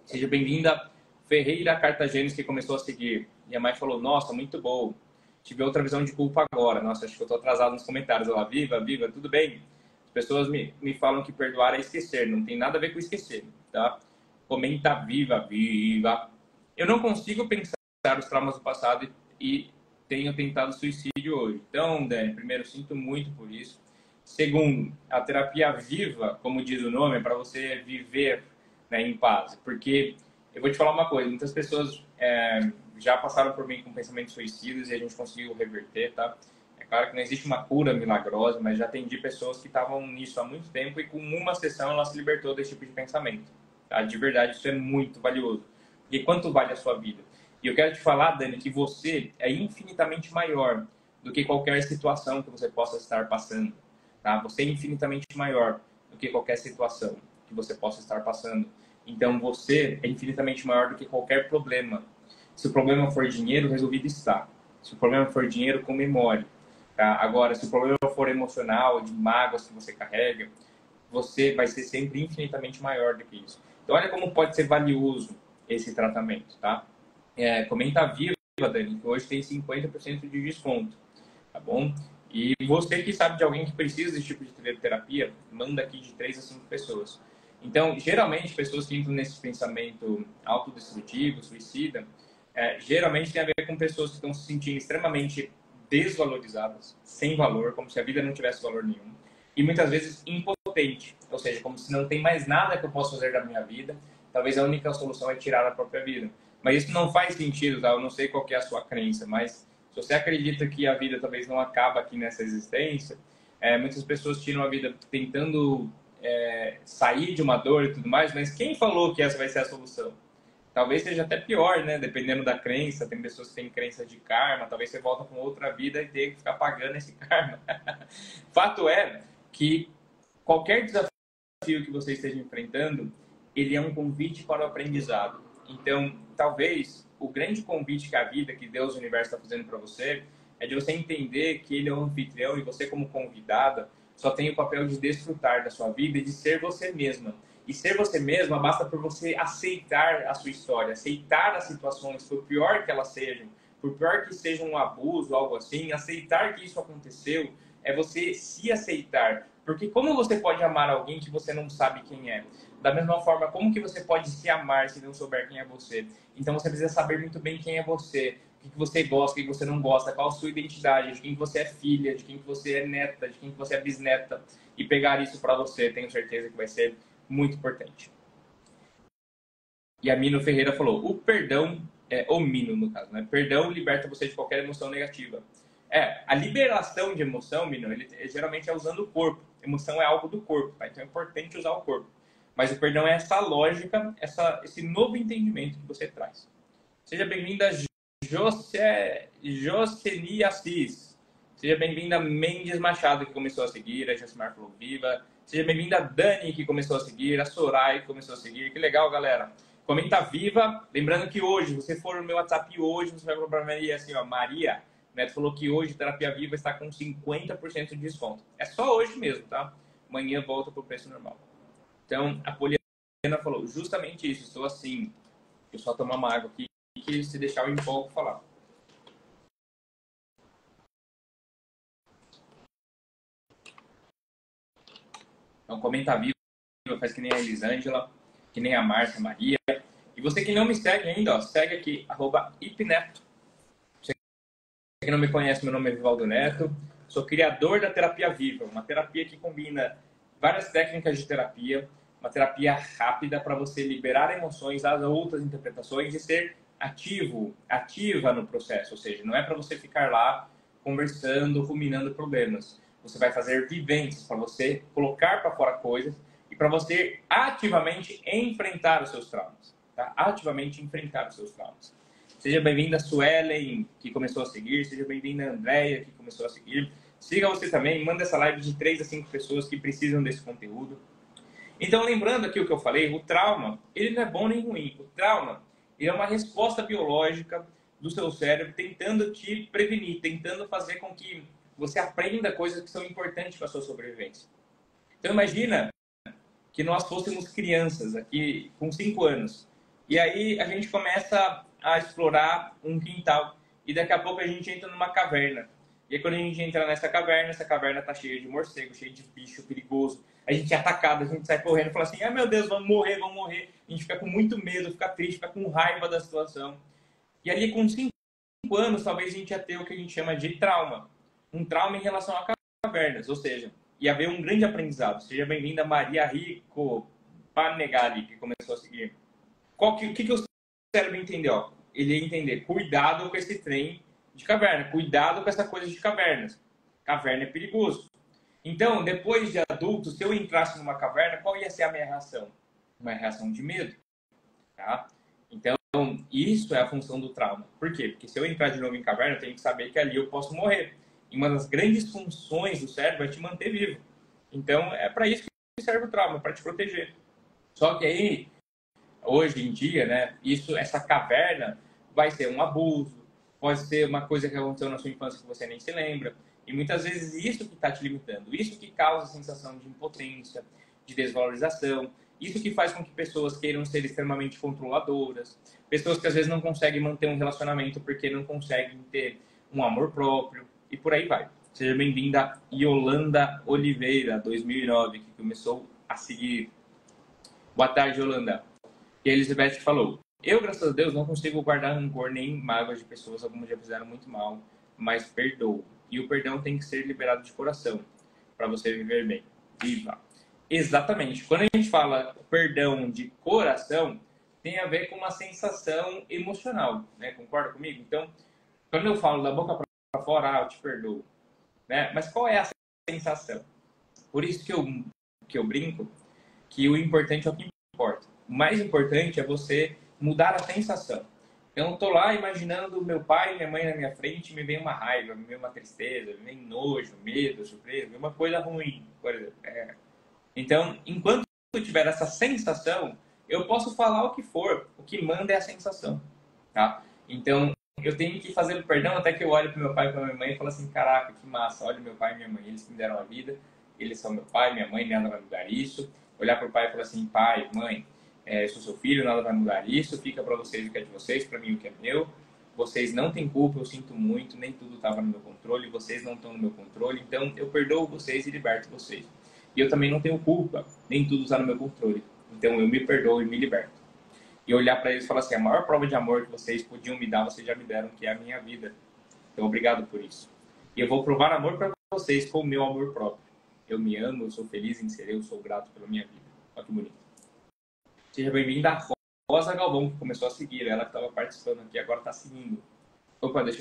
Seja bem-vinda, Ferreira Cartagenes, que começou a seguir. Minha mãe falou, nossa, muito bom. Tive outra visão de culpa agora. Nossa, acho que eu estou atrasado nos comentários. Ela, viva, tudo bem? As pessoas me falam que perdoar é esquecer. Não tem nada a ver com esquecer, tá? Comenta viva. Eu não consigo pensar os traumas do passado e tenho tentado suicídio hoje. Então, Dani, primeiro, sinto muito por isso. Segundo, a terapia viva, como diz o nome, é para você viver, né, em paz. Porque eu vou te falar uma coisa, muitas pessoas já passaram por mim com pensamentos suicidas e a gente conseguiu reverter, tá? É claro que não existe uma cura milagrosa, mas já atendi pessoas que estavam nisso há muito tempo e com uma sessão ela se libertou desse tipo de pensamento. Tá? De verdade, isso é muito valioso. Porque quanto vale a sua vida? E eu quero te falar, Dani, que você é infinitamente maior do que qualquer situação que você possa estar passando. Tá? Você é infinitamente maior do que qualquer situação que você possa estar passando. Então, você é infinitamente maior do que qualquer problema. Se o problema for dinheiro, resolvido está. Se o problema for dinheiro, comemore. Tá? Agora, se o problema for emocional, de mágoas que você carrega, você vai ser sempre infinitamente maior do que isso. Então, olha como pode ser valioso esse tratamento, tá? Comenta Viva, Dani, que hoje tem 50% de desconto, tá bom? E você que sabe de alguém que precisa desse tipo de terapia, manda aqui de 3 a 5 pessoas. Então, geralmente, pessoas que entram nesse pensamento autodestrutivo, suicida, geralmente tem a ver com pessoas que estão se sentindo extremamente desvalorizadas, sem valor, como se a vida não tivesse valor nenhum, e muitas vezes impotente, ou seja, como se não tem mais nada que eu possa fazer da minha vida, talvez a única solução é tirar a própria vida. Mas isso não faz sentido, tá? Eu não sei qual que é a sua crença, mas se você acredita que a vida talvez não acaba aqui nessa existência, muitas pessoas tiram a vida tentando sair de uma dor e tudo mais, mas quem falou que essa vai ser a solução? Talvez seja até pior, né? Dependendo da crença. Tem pessoas que têm crença de karma. Talvez você volta com outra vida e tenha que ficar pagando esse karma. Fato é que qualquer desafio que você esteja enfrentando, ele é um convite para o aprendizado. Então, talvez o grande convite que a vida, que Deus, o universo está fazendo para você, é de você entender que ele é um anfitrião e você, como convidada, só tem o papel de desfrutar da sua vida e de ser você mesma. E ser você mesma basta por você aceitar a sua história, aceitar as situações, por pior que elas sejam, por pior que seja um abuso, algo assim, aceitar que isso aconteceu, é você se aceitar. Porque como você pode amar alguém que você não sabe quem é? Da mesma forma, como que você pode se amar se não souber quem é você? Então você precisa saber muito bem quem é você, o que você gosta, o que você não gosta, qual a sua identidade, de quem você é filha, de quem você é neta, de quem você é bisneta, e pegar isso para você, tenho certeza que vai ser muito importante. E a Mino Ferreira falou, o perdão, ou Mino no caso, né? Perdão liberta você de qualquer emoção negativa. A liberação de emoção, Mino, ele geralmente é usando o corpo. Emoção é algo do corpo, tá? Então é importante usar o corpo. Mas o perdão é essa lógica, esse novo entendimento que você traz. Seja bem-vinda, Jocely Assis. Seja bem-vinda, Mendes Machado, que começou a seguir. A Josimar falou viva. Seja bem-vinda, Dani, que começou a seguir. A Soraya, que começou a seguir. Que legal, galera. Comenta viva. Lembrando que hoje, se você for no meu WhatsApp hoje, você vai falar para Maria assim, ó, Maria, Neto falou que hoje Terapia Viva está com 50% de desconto. É só hoje mesmo, tá? Amanhã volta para o preço normal. Então, a Poliana falou justamente isso. Estou assim. Eu só tomar uma água aqui que se deixar eu empolgo falar. Então, comenta viva, faz que nem a Elisângela, que nem a Márcia Maria. E você que não me segue ainda, ó, segue aqui, @ipneto. Você que não me conhece, meu nome é Vivaldo Neto. Sou criador da Terapia Viva, uma terapia que combina várias técnicas de terapia, uma terapia rápida para você liberar emoções, as outras interpretações e ser ativa no processo. Ou seja, não é para você ficar lá conversando, ruminando problemas. Você vai fazer vivências para você colocar para fora coisas e para você ativamente enfrentar os seus traumas. Tá? Ativamente enfrentar os seus traumas. Seja bem-vinda, Suelen, que começou a seguir. Seja bem-vinda, Andréia, que começou a seguir. Siga você também. Manda essa live de 3 a 5 pessoas que precisam desse conteúdo. Então, lembrando aqui o que eu falei, o trauma, ele não é bom nem ruim. O trauma, ele é uma resposta biológica do seu cérebro tentando te prevenir, tentando fazer com que você aprenda coisas que são importantes para a sua sobrevivência. Então, imagina que nós fôssemos crianças aqui com 5 anos. E aí a gente começa a explorar um quintal. E daqui a pouco a gente entra numa caverna. E aí quando a gente entra nessa caverna, essa caverna tá cheia de morcego, cheia de bicho perigoso. A gente é atacado, a gente sai correndo e fala assim, ah, meu Deus, vamos morrer, vamos morrer. A gente fica com muito medo, fica triste, fica com raiva da situação. E ali com 5 anos, talvez a gente ia ter o que a gente chama de trauma. Um trauma em relação a cavernas, ou seja, e haver um grande aprendizado. Seja bem-vinda Maria Rico Panegali, que começou a seguir. O que o cérebro entendeu? Ele ia entender, cuidado com esse trem de caverna, cuidado com essa coisa de cavernas. Caverna é perigoso. Então, depois de adulto, se eu entrasse numa caverna, qual ia ser a minha reação? Uma reação de medo. Tá? Então, isso é a função do trauma. Por quê? Porque se eu entrar de novo em caverna, eu tenho que saber que ali eu posso morrer. E uma das grandes funções do cérebro é te manter vivo. Então, é para isso que serve o trauma, para te proteger. Só que aí, hoje em dia, né, essa caverna vai ser um abuso, pode ser uma coisa que aconteceu na sua infância que você nem se lembra. E muitas vezes isso que está te limitando, isso que causa a sensação de impotência, de desvalorização, isso que faz com que pessoas queiram ser extremamente controladoras, pessoas que às vezes não conseguem manter um relacionamento porque não conseguem ter um amor próprio, e por aí vai. Seja bem-vinda Yolanda Oliveira, 2009, que começou a seguir. Boa tarde, Yolanda. E a Elizabeth falou, eu, graças a Deus, não consigo guardar rancor nem mágoas de pessoas, algumas já fizeram muito mal, mas perdoo. E o perdão tem que ser liberado de coração, para você viver bem. Viva! Exatamente. Quando a gente fala perdão de coração, tem a ver com uma sensação emocional, né? Concorda comigo? Então, quando eu falo da boca para fora, eu te perdoo. Né? Mas qual é a sensação? Por isso que eu brinco que o importante é o que importa. O mais importante é você mudar a sensação. Eu não estou lá imaginando meu pai e minha mãe na minha frente, me vem uma raiva, me vem uma tristeza, me vem nojo, medo, surpresa, me vem uma coisa ruim, por exemplo. Então, enquanto eu tiver essa sensação, eu posso falar o que for, o que manda é a sensação, tá? Então, eu tenho que fazer o perdão até que eu olhe para meu pai e para minha mãe e falo assim, caraca, que massa, olha meu pai e minha mãe, eles me deram a vida, eles são meu pai, minha mãe, nada vai mudar isso. Olhar para o pai e falar assim, pai, mãe, sou seu filho, nada vai mudar isso, fica para vocês o que é de vocês, para mim o que é meu. Vocês não têm culpa, eu sinto muito, nem tudo estava no meu controle, vocês não estão no meu controle, então eu perdoo vocês e liberto vocês. E eu também não tenho culpa, nem tudo está no meu controle, então eu me perdoo e me liberto. E olhar para eles e falar assim, a maior prova de amor que vocês podiam me dar, vocês já me deram, que é a minha vida. Então obrigado por isso. E eu vou provar amor para vocês com o meu amor próprio. Eu me amo, eu sou feliz em ser eu sou grato pela minha vida. Olha que bonito. Seja bem-vinda a Rosa Galvão, que começou a seguir. Ela que estava participando aqui, agora está seguindo. Opa, deixa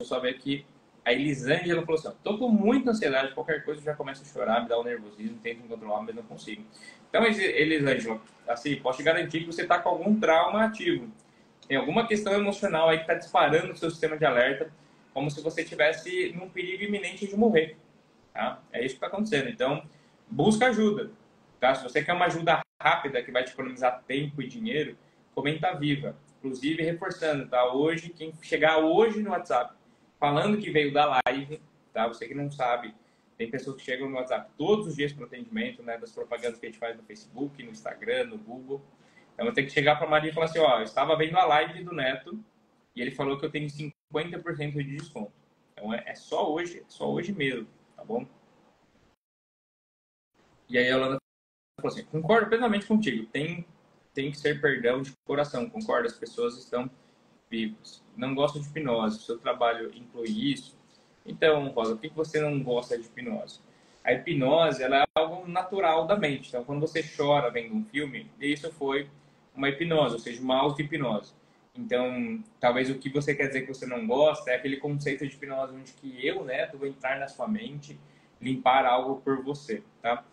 eu só ver aqui. A Elisângela falou assim, estou com muita ansiedade, qualquer coisa eu já começo a chorar, me dá um nervosismo, tento me controlar, mas não consigo. Então, Elisângela, assim, posso te garantir que você está com algum trauma ativo. Tem alguma questão emocional aí que está disparando no seu sistema de alerta, como se você estivesse num perigo iminente de morrer. Tá? É isso que está acontecendo. Então, busca ajuda. Tá? Se você quer uma ajuda rápida que vai te economizar tempo e dinheiro, comenta Viva. Inclusive, reforçando, tá? Hoje, quem chegar hoje no WhatsApp falando que veio da live, tá? Você que não sabe, tem pessoas que chegam no WhatsApp todos os dias para o atendimento, né? Das propagandas que a gente faz no Facebook, no Instagram, no Google. Então, eu tenho que chegar para a Maria e falar assim, ó, eu estava vendo a live do Neto e ele falou que eu tenho 50% de desconto. Então, é só hoje mesmo, tá bom? E aí a Yolanda falou assim, concordo plenamente contigo, tem que ser perdão de coração, concordo, as pessoas estão vivas. Não gosto de hipnose, o seu trabalho inclui isso? Então, Rosa, por que você não gosta de hipnose? A hipnose, ela é algo natural da mente. Então, quando você chora vendo um filme, isso foi uma hipnose, ou seja, uma auto-hipnose. Então, talvez o que você quer dizer que você não gosta é aquele conceito de hipnose onde que eu, Neto, vou entrar na sua mente, limpar algo por você, tá?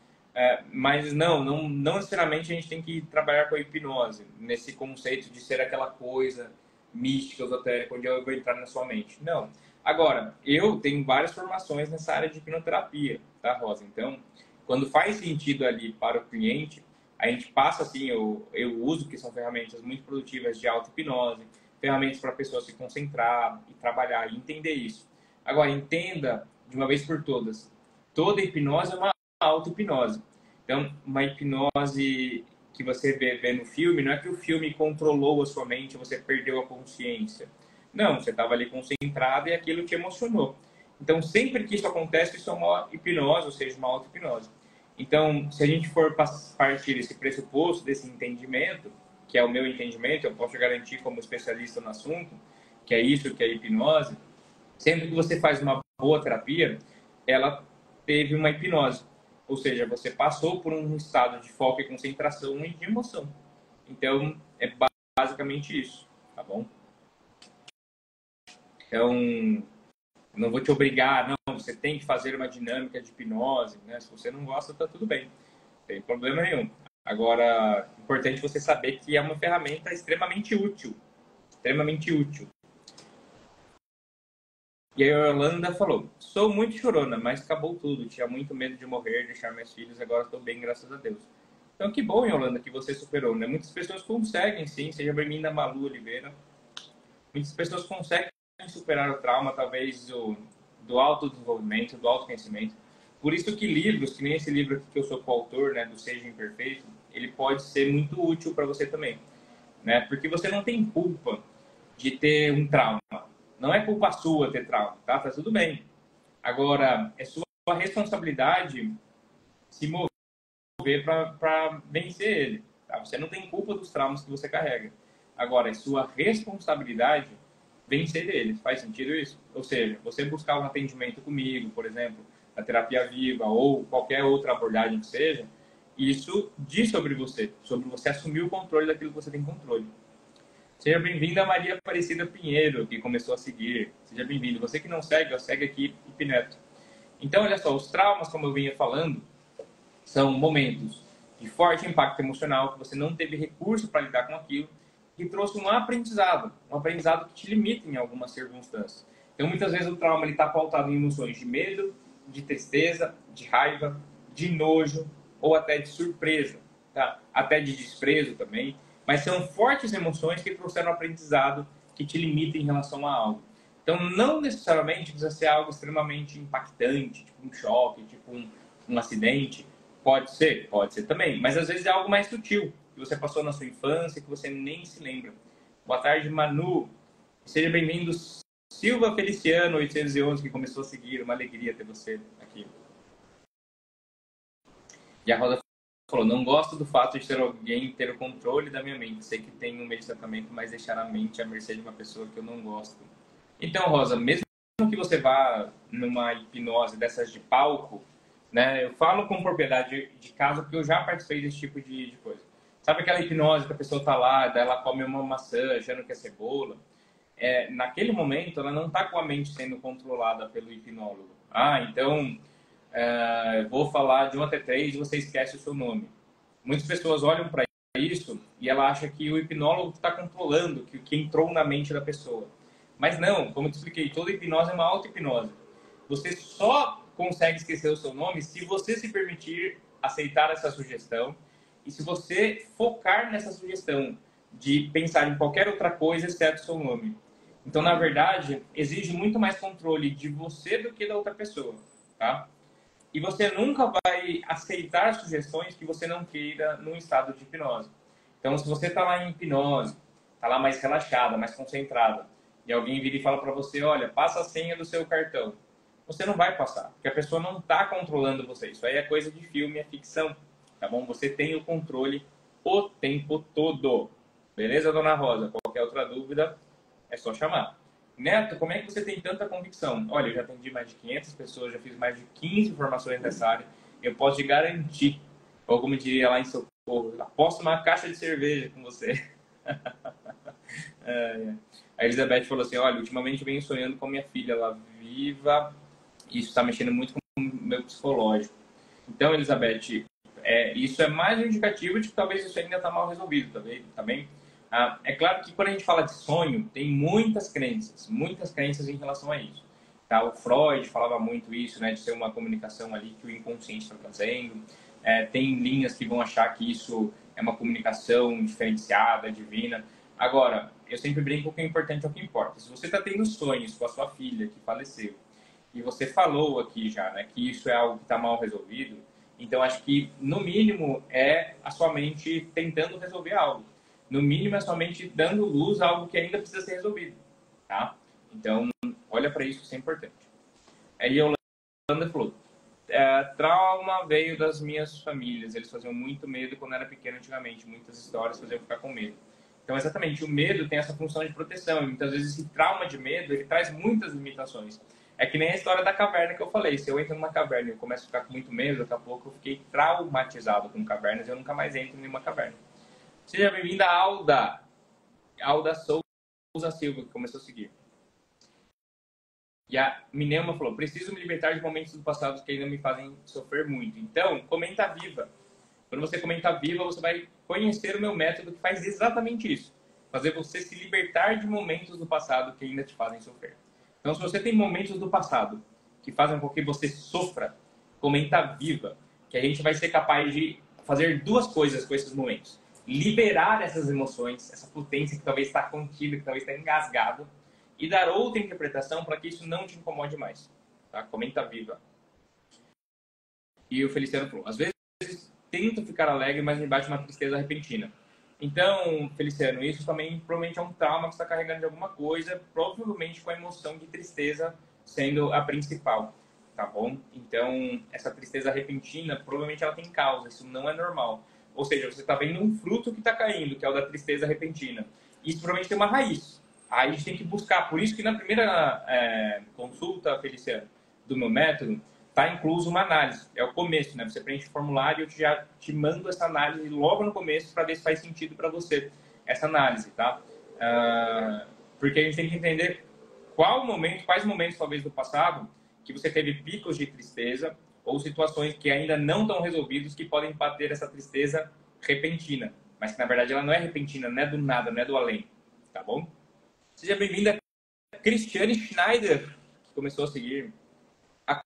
Mas não necessariamente a gente tem que trabalhar com a hipnose, nesse conceito de ser aquela coisa mística, esotérica, onde eu vou entrar na sua mente. Não. Agora, eu tenho várias formações nessa área de hipnoterapia, tá, Rosa? Então, quando faz sentido ali para o cliente, a gente passa, assim, eu uso, que são ferramentas muito produtivas de auto-hipnose, ferramentas para a pessoa se concentrar e trabalhar e entender isso. Agora, entenda, de uma vez por todas, toda hipnose é uma auto-hipnose. Então, uma hipnose que você vê no filme, não é que o filme controlou a sua mente, você perdeu a consciência. Não, você estava ali concentrado e aquilo te emocionou. Então, sempre que isso acontece, isso é uma hipnose, ou seja, uma auto-hipnose. Então, se a gente for partir desse pressuposto, desse entendimento, que é o meu entendimento, eu posso garantir como especialista no assunto, que é isso que é hipnose, sempre que você faz uma boa terapia, ela teve uma hipnose. Ou seja, você passou por um estado de foco e concentração e de emoção. Então, é basicamente isso, tá bom? Então, não vou te obrigar, não, você tem que fazer uma dinâmica de hipnose, né? Se você não gosta, tá tudo bem, não tem problema nenhum. Agora, é importante você saber que é uma ferramenta extremamente útil, extremamente útil. E a Yolanda falou, sou muito chorona, mas acabou tudo, tinha muito medo de morrer, deixar meus filhos, agora estou bem, graças a Deus. Então, que bom, Yolanda, que você superou, né? Muitas pessoas conseguem, sim, seja bem-vinda, Malu Oliveira. Muitas pessoas conseguem superar o trauma, talvez, do autodesenvolvimento, do autoconhecimento. Por isso que livros, que nem esse livro aqui que eu sou coautor, né, do Seja Imperfeito, ele pode ser muito útil para você também, né? Porque você não tem culpa de ter um trauma. Não é culpa sua ter trauma, tá? Tá tudo bem. Agora, é sua responsabilidade se mover para vencer ele, tá? Você não tem culpa dos traumas que você carrega. Agora, é sua responsabilidade vencer deles. Faz sentido isso? Ou seja, você buscar um atendimento comigo, por exemplo, na terapia viva ou qualquer outra abordagem que seja, isso diz sobre você assumir o controle daquilo que você tem controle. Seja bem-vinda, Maria Aparecida Pinheiro, que começou a seguir. Seja bem-vindo. Você que não segue, segue aqui o Pineto. Então, olha só, os traumas, como eu vinha falando, são momentos de forte impacto emocional, que você não teve recurso para lidar com aquilo, que trouxe um aprendizado que te limita em algumas circunstâncias. Então, muitas vezes o trauma está pautado em emoções de medo, de tristeza, de raiva, de nojo ou até de surpresa, tá? Até de desprezo também. Mas são fortes emoções que trouxeram aprendizado que te limita em relação a algo. Então, não necessariamente precisa ser algo extremamente impactante, tipo um choque, tipo um acidente. Pode ser também. Mas às vezes é algo mais sutil, que você passou na sua infância, que você nem se lembra. Boa tarde, Manu. Seja bem-vindo, Silva Feliciano, 811, que começou a seguir. Uma alegria ter você aqui. E a Rosa falou, não gosto do fato de ser alguém ter o controle da minha mente. Sei que tenho um meio de tratamento, mas deixar a mente à mercê de uma pessoa que eu não gosto. Então, Rosa, mesmo que você vá numa hipnose dessas de palco, né, eu falo com propriedade de caso porque eu já participei desse tipo de coisa. Sabe aquela hipnose que a pessoa tá lá, daí ela come uma maçã achando que é cebola? Naquele momento, ela não está com a mente sendo controlada pelo hipnólogo. Ah, então, vou falar de 1 até 3 e você esquece o seu nome. Muitas pessoas olham para isso e ela acha que o hipnólogo está controlando o que entrou na mente da pessoa. Mas não, como eu te expliquei, toda hipnose é uma auto-hipnose. Você só consegue esquecer o seu nome se você se permitir aceitar essa sugestão e se você focar nessa sugestão de pensar em qualquer outra coisa exceto o seu nome. Então, na verdade, exige muito mais controle de você do que da outra pessoa, tá? E você nunca vai aceitar sugestões que você não queira num estado de hipnose. Então, se você está lá em hipnose, está lá mais relaxada, mais concentrada, e alguém vira e fala para você, olha, passa a senha do seu cartão. Você não vai passar, porque a pessoa não está controlando você. Isso aí é coisa de filme, é ficção, tá bom? Você tem o controle o tempo todo. Beleza, dona Rosa? Qualquer outra dúvida, é só chamar. Neto, como é que você tem tanta convicção? Olha, eu já atendi mais de 500 pessoas, já fiz mais de 15 formações nessa área. Eu posso te garantir, ou como diria lá em Socorro, aposto uma caixa de cerveja com você. A Elizabeth falou assim, olha, ultimamente eu venho sonhando com minha filha, ela viva, e isso está mexendo muito com o meu psicológico. Então, Elizabeth, isso é mais um indicativo de que talvez isso ainda está mal resolvido, tá bem? É claro que quando a gente fala de sonho, tem muitas crenças em relação a isso. Tá? O Freud falava muito isso, né, de ser uma comunicação ali que o inconsciente está trazendo. Tem linhas que vão achar que isso é uma comunicação diferenciada, divina. Agora, eu sempre brinco que o importante é o que importa. Se você está tendo sonhos com a sua filha que faleceu, e você falou aqui já, né, que isso é algo que está mal resolvido, então acho que, no mínimo, é a sua mente tentando resolver algo. No mínimo, é sua mente dando luz a algo que ainda precisa ser resolvido, tá? Então, olha para isso, isso é importante. Aí a Yolanda falou, trauma veio das minhas famílias, eles faziam muito medo quando era pequeno antigamente, muitas histórias faziam ficar com medo. Então, exatamente, o medo tem essa função de proteção, e muitas vezes esse trauma de medo, ele traz muitas limitações. É que nem a história da caverna que eu falei. Se eu entro numa caverna e eu começo a ficar com muito medo, daqui a pouco eu fiquei traumatizado com cavernas e eu nunca mais entro em nenhuma caverna. Seja bem-vinda, Alda. Alda Souza Silva, que começou a seguir. E a Minema falou, preciso me libertar de momentos do passado que ainda me fazem sofrer muito. Então, comenta viva. Quando você comenta viva, você vai conhecer o meu método que faz exatamente isso. Fazer você se libertar de momentos do passado que ainda te fazem sofrer. Então, se você tem momentos do passado que fazem com que você sofra, comenta viva. Que a gente vai ser capaz de fazer duas coisas com esses momentos. Liberar essas emoções, essa potência que talvez está contida, que talvez está engasgado, e dar outra interpretação para que isso não te incomode mais. Tá? Comenta viva. E o Feliciano falou, às vezes tento ficar alegre, mas me bate uma tristeza repentina. Então, Feliciano, isso também provavelmente é um trauma que você está carregando de alguma coisa, provavelmente com a emoção de tristeza sendo a principal, tá bom? Então, essa tristeza repentina, provavelmente ela tem causa, isso não é normal. Ou seja, você está vendo um fruto que está caindo, que é o da tristeza repentina. Isso provavelmente tem uma raiz. Aí a gente tem que buscar. Por isso que na primeira consulta, Feliciano, do meu método, está incluso uma análise. É o começo, né? Você preenche o formulário e eu já te mando essa análise logo no começo para ver se faz sentido para você essa análise, tá? Porque a gente tem que entender quais momentos talvez do passado que você teve picos de tristeza ou situações que ainda não estão resolvidas que podem bater essa tristeza repentina. Mas que na verdade ela não é repentina, não é do nada, não é do além, tá bom? Seja bem-vinda, Cristiane Schneider, que começou a seguir. A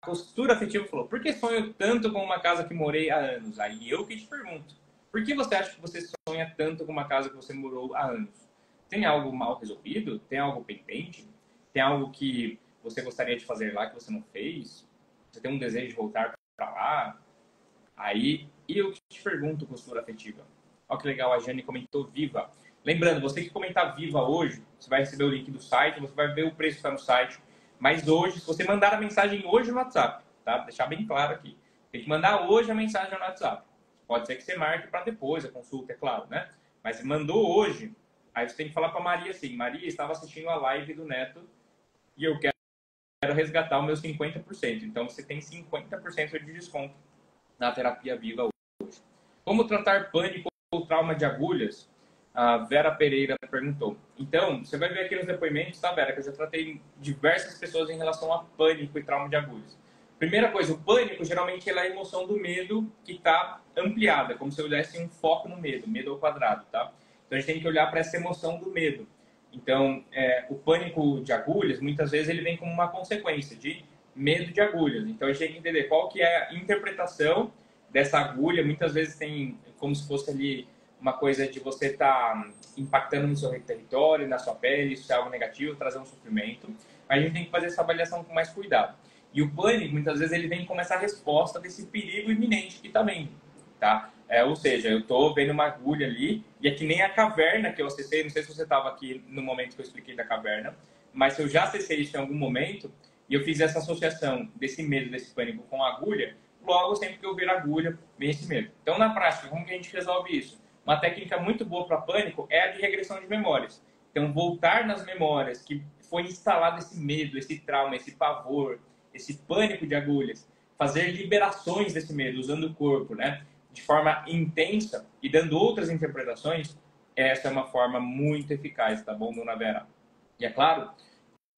costura afetiva falou, por que sonho tanto com uma casa que morei há anos? Aí eu que te pergunto, por que você acha que você sonha tanto com uma casa que você morou há anos? Tem algo mal resolvido? Tem algo pendente? Tem algo que você gostaria de fazer lá que você não fez? Você tem um desejo de voltar para lá? Aí, e eu que te pergunto, costura afetiva. Olha que legal, a Jane comentou viva. Lembrando, você que comentar viva hoje, você vai receber o link do site, você vai ver o preço que está no site. Mas hoje, se você mandar a mensagem hoje no WhatsApp, tá? Deixar bem claro aqui. Tem que mandar hoje a mensagem no WhatsApp. Pode ser que você marque para depois a consulta, é claro, né? Mas se mandou hoje, aí você tem que falar para a Maria assim, Maria, estava assistindo a live do Neto e eu quero resgatar o meu 50%. Então, você tem 50% de desconto na terapia viva hoje. Como tratar pânico ou trauma de agulhas? A Vera Pereira perguntou. Então, você vai ver aqui nos depoimentos, tá, Vera, que eu já tratei diversas pessoas em relação a pânico e trauma de agulhas. Primeira coisa, o pânico, geralmente, é a emoção do medo que está ampliada, como se eu desse um foco no medo ao quadrado, tá? Então, a gente tem que olhar para essa emoção do medo. Então, o pânico de agulhas, muitas vezes, ele vem como uma consequência de medo de agulhas. Então, a gente tem que entender qual que é a interpretação dessa agulha. Muitas vezes tem como se fosse ali uma coisa de você estar impactando no seu território, na sua pele, isso é algo negativo, trazer um sofrimento. Mas a gente tem que fazer essa avaliação com mais cuidado. E o pânico, muitas vezes, ele vem como essa resposta desse perigo iminente que está vindo, tá? Ou seja, eu estou vendo uma agulha ali, e é que nem a caverna que eu acessei, não sei se você estava aqui no momento que eu expliquei da caverna, mas se eu já acessei isso em algum momento, e eu fiz essa associação desse medo, desse pânico com a agulha, logo, sempre que eu ver a agulha, vem esse medo. Então, na prática, como que a gente resolve isso? Uma técnica muito boa para pânico é a de regressão de memórias. Então, voltar nas memórias que foi instalado esse medo, esse trauma, esse pavor, esse pânico de agulhas, fazer liberações desse medo, usando o corpo, né? De forma intensa e dando outras interpretações, essa é uma forma muito eficaz, tá bom, dona Vera? E é claro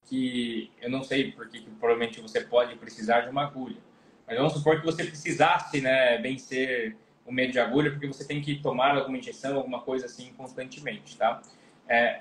que eu não sei porque que provavelmente você pode precisar de uma agulha, mas vamos supor que você precisasse, né, vencer o medo de agulha, porque você tem que tomar alguma injeção, alguma coisa assim constantemente, tá?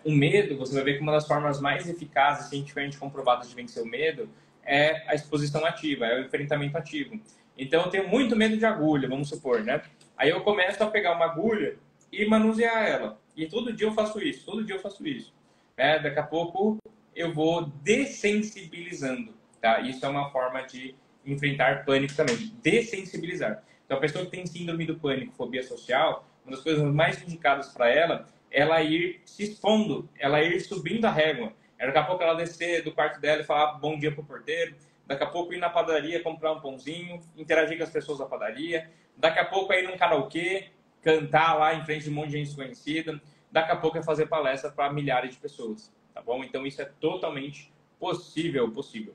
O medo, você vai ver que uma das formas mais eficazes, cientificamente comprovadas de vencer o medo, é a exposição ativa, é o enfrentamento ativo. Então, eu tenho muito medo de agulha, vamos supor, né? Aí eu começo a pegar uma agulha e manusear ela. E todo dia eu faço isso, todo dia eu faço isso. Daqui a pouco eu vou dessensibilizando, tá? Isso é uma forma de enfrentar pânico também, dessensibilizar. Então, a pessoa que tem síndrome do pânico, fobia social, uma das coisas mais indicadas para ela é ela ir se expondo, ela ir subindo a régua. Daqui a pouco ela descer do quarto dela e falar bom dia pro porteiro. Daqui a pouco ir na padaria comprar um pãozinho, interagir com as pessoas da padaria. Daqui a pouco é ir num karaokê, cantar lá em frente de um monte de gente desconhecida. Daqui a pouco é fazer palestra para milhares de pessoas, tá bom? Então isso é totalmente Possível, possível.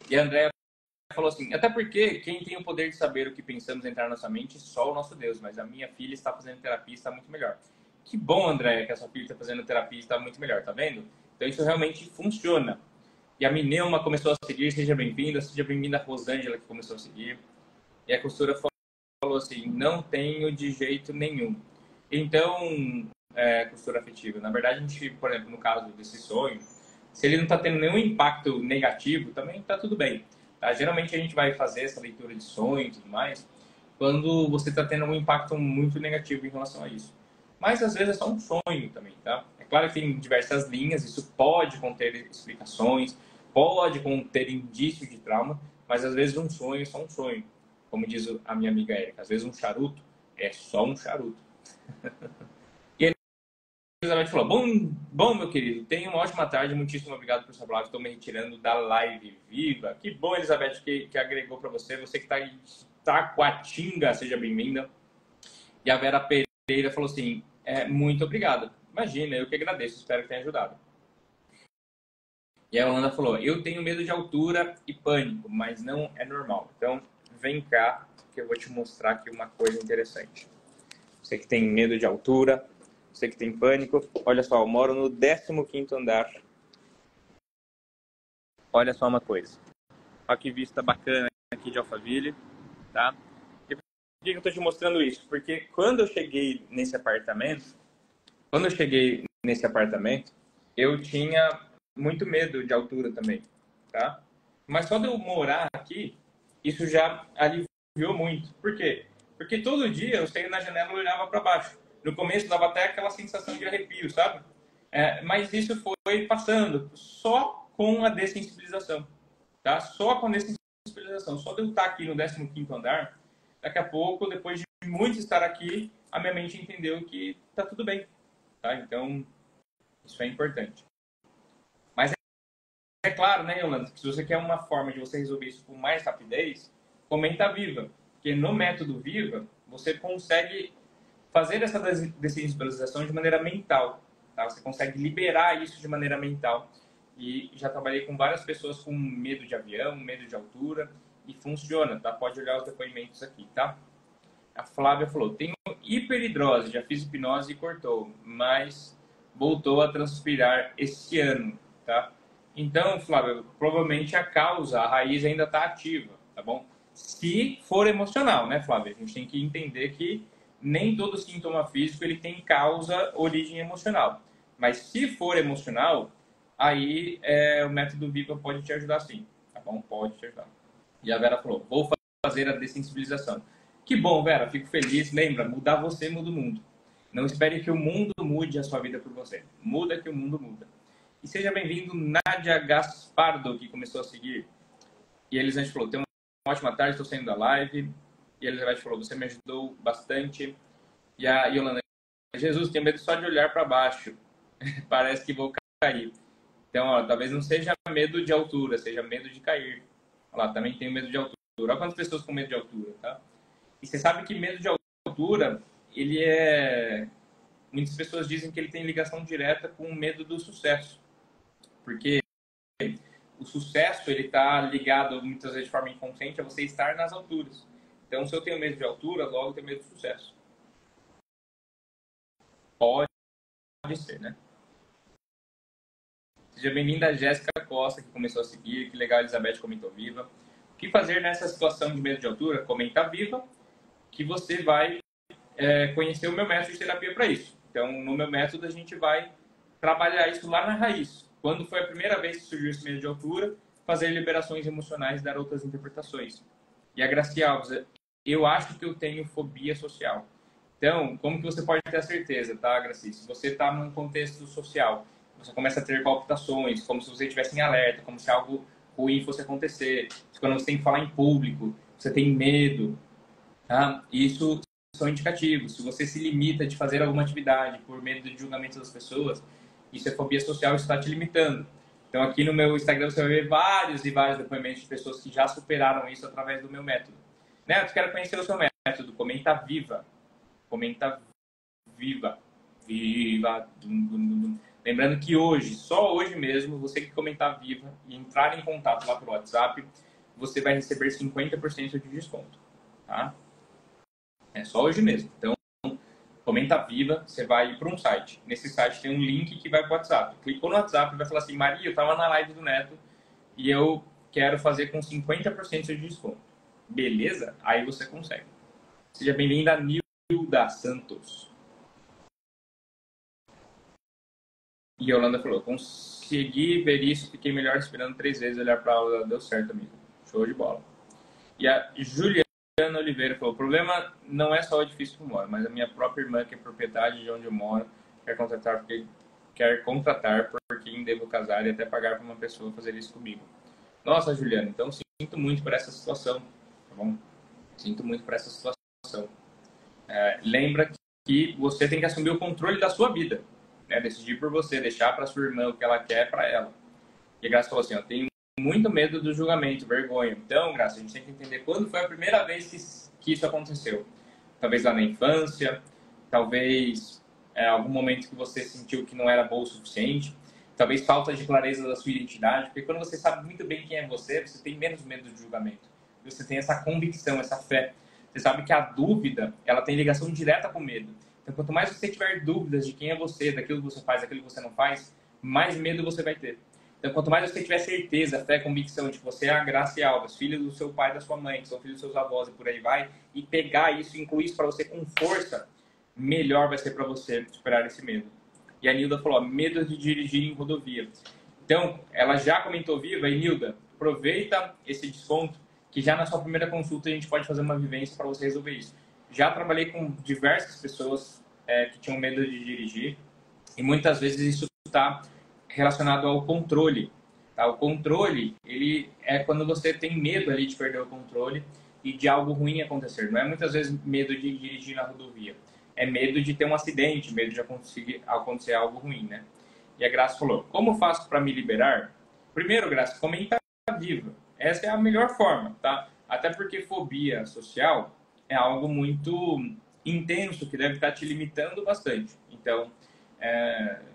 E a Andrea falou assim, até porque quem tem o poder de saber o que pensamos entrar na nossa mente, só o nosso Deus, mas a minha filha está fazendo terapia e está muito melhor. Que bom, André, que a sua filha está fazendo terapia e está muito melhor, tá vendo? Então isso realmente funciona. E a Mineuma começou a seguir, seja bem-vinda a Rosângela que começou a seguir. E a costura falou assim, não tenho de jeito nenhum. Então, costura afetiva, na verdade a gente, por exemplo, no caso desse sonho, se ele não está tendo nenhum impacto negativo, também está tudo bem. Tá? Geralmente a gente vai fazer essa leitura de sonho e tudo mais quando você está tendo um impacto muito negativo em relação a isso. Mas às vezes é só um sonho também, tá? É claro que tem diversas linhas, isso pode conter explicações, pode conter indícios de trauma, mas às vezes um sonho é só um sonho. Como diz a minha amiga Érica, às vezes um charuto é só um charuto. E a Elizabeth falou, bom, meu querido, tenha uma ótima tarde, muitíssimo obrigado por sua palavra, estou me retirando da live viva. Que bom, Elizabeth, que agregou para você. Você que está em Taquatinga, seja bem-vinda. E a Vera Pereira falou assim, muito obrigado. Imagina, eu que agradeço, espero que tenha ajudado. E a Holanda falou, eu tenho medo de altura e pânico, mas não é normal. Então, vem cá, que eu vou te mostrar aqui uma coisa interessante. Você que tem medo de altura, você que tem pânico, olha só, eu moro no 15º andar. Olha só uma coisa. Olha que vista bacana aqui de Alphaville, tá? E por que eu tô te mostrando isso? Porque quando eu cheguei nesse apartamento, eu tinha muito medo de altura também, tá? Mas só de eu morar aqui, isso já aliviou muito. Por quê? Porque todo dia eu saía na janela e olhava para baixo. No começo dava até aquela sensação de arrepio, sabe? Mas isso foi passando só com a dessensibilização, tá? Só com a dessensibilização. Só de eu estar aqui no 15º andar, daqui a pouco, depois de muito estar aqui, a minha mente entendeu que tá tudo bem, tá? Então, isso é importante. Mas é claro, né, Yolanda, que se você quer uma forma de você resolver isso com mais rapidez, comenta Viva. Porque no método Viva, você consegue fazer essa dessensibilização de maneira mental. Tá? Você consegue liberar isso de maneira mental. E já trabalhei com várias pessoas com medo de avião, medo de altura, e funciona, tá? Pode olhar os depoimentos aqui, tá? A Flávia falou, tenho hiperidrose, já fiz hipnose e cortou, mas voltou a transpirar esse ano, tá? Então, Flávia, provavelmente a causa, a raiz ainda está ativa, tá bom? Se for emocional, né, Flávia? A gente tem que entender que nem todo sintoma físico ele tem causa, origem emocional. Mas se for emocional, aí o método Viva pode te ajudar sim, tá bom? Pode te ajudar. E a Vera falou, vou fazer a dessensibilização. Que bom, Vera, fico feliz. Lembra, mudar você muda o mundo. Não espere que o mundo mude a sua vida por você. Muda que o mundo muda. E seja bem-vindo, Nádia Gaspardo, que começou a seguir. E a Elisante falou, tenha uma ótima tarde, estou saindo da live. E a Elizabeth falou, você me ajudou bastante. E a Yolanda, Jesus, tenho medo só de olhar para baixo. Parece que vou cair. Então, ó, talvez não seja medo de altura, seja medo de cair. Olha lá, também tenho medo de altura. Olha quantas pessoas com medo de altura, tá? E você sabe que medo de altura, ele é... Muitas pessoas dizem que ele tem ligação direta com o medo do sucesso. Porque o sucesso, ele está ligado, muitas vezes de forma inconsciente, a você estar nas alturas. Então, se eu tenho medo de altura, logo eu tenho medo de sucesso. Pode ser, né? Seja bem-vinda a Jéssica Costa, que começou a seguir. Que legal, a Elizabeth comentou viva. O que fazer nessa situação de medo de altura? Comenta viva, que você vai conhecer o meu método de terapia para isso. Então, no meu método, a gente vai trabalhar isso lá na raiz. Quando foi a primeira vez que surgiu esse medo de altura, fazer liberações emocionais, dar outras interpretações. E a Gracia Alves, eu acho que eu tenho fobia social. Então, como que você pode ter a certeza, tá, Gracia? Se você está num contexto social, você começa a ter palpitações, como se você estivesse em alerta, como se algo ruim fosse acontecer. Quando você tem que falar em público, você tem medo, tá? Isso são indicativos. Se você se limita de fazer alguma atividade por medo de julgamento das pessoas, isso é fobia social, isso está te limitando. Então, aqui no meu Instagram você vai ver vários e vários depoimentos de pessoas que já superaram isso através do meu método. Neto, quero conhecer o seu método. Comenta viva. Comenta viva. Viva. Dum, dum, dum. Lembrando que hoje, só hoje mesmo, você que comentar Viva e entrar em contato lá pelo WhatsApp, você vai receber 50% de desconto, tá? É só hoje mesmo. Então, comenta Viva, você vai para um site. Nesse site tem um link que vai para o WhatsApp. Clicou no WhatsApp e vai falar assim, Maria, eu estava na live do Neto e eu quero fazer com 50% de desconto. Beleza? Aí você consegue. Seja bem-vinda, Nilda Santos. E a Yolanda falou, consegui ver isso, fiquei melhor esperando 3 vezes olhar para a aula, deu certo, amigo. Show de bola. E a Juliana Oliveira falou, o problema não é só o edifício que eu moro, mas a minha própria irmã, que é proprietária de onde eu moro, quer contratar por quem devo casar e até pagar para uma pessoa fazer isso comigo. Nossa, Juliana, então sinto muito por essa situação, tá bom? Sinto muito por essa situação. Lembra que você tem que assumir o controle da sua vida, né? Decidir por você, deixar para sua irmã o que ela quer para ela. E a Graça falou assim, eu tenho muito medo do julgamento, vergonha. Então, Graça, a gente tem que entender quando foi a primeira vez que isso aconteceu. Talvez lá na infância, talvez algum momento que você sentiu que não era bom o suficiente, talvez falta de clareza da sua identidade, porque quando você sabe muito bem quem é você, você tem menos medo de julgamento. Você tem essa convicção, essa fé. Você sabe que a dúvida, ela tem ligação direta com o medo. Então, quanto mais você tiver dúvidas de quem é você, daquilo que você faz, daquilo que você não faz, mais medo você vai ter. Então, quanto mais você tiver certeza, fé, convicção de que você é a Graça e Alves, filho do seu pai e da sua mãe, que são filhos dos seus avós e por aí vai, e pegar isso, incluir isso para você com força, melhor vai ser para você superar esse medo. E a Nilda falou, medo de dirigir em rodovia. Então, ela já comentou Viva, e Nilda, aproveita esse desconto, que já na sua primeira consulta a gente pode fazer uma vivência para você resolver isso. Já trabalhei com diversas pessoas que tinham medo de dirigir, e muitas vezes isso está relacionado ao controle. Tá? O controle, ele é quando você tem medo ali de perder o controle e de algo ruim acontecer. Não é muitas vezes medo de dirigir na rodovia. É medo de ter um acidente, medo de acontecer algo ruim, né? E a Graça falou, como faço para me liberar? Primeiro, Graça, comenta Viva. Essa é a melhor forma, tá? Até porque fobia social é algo muito intenso que deve estar te limitando bastante. Então,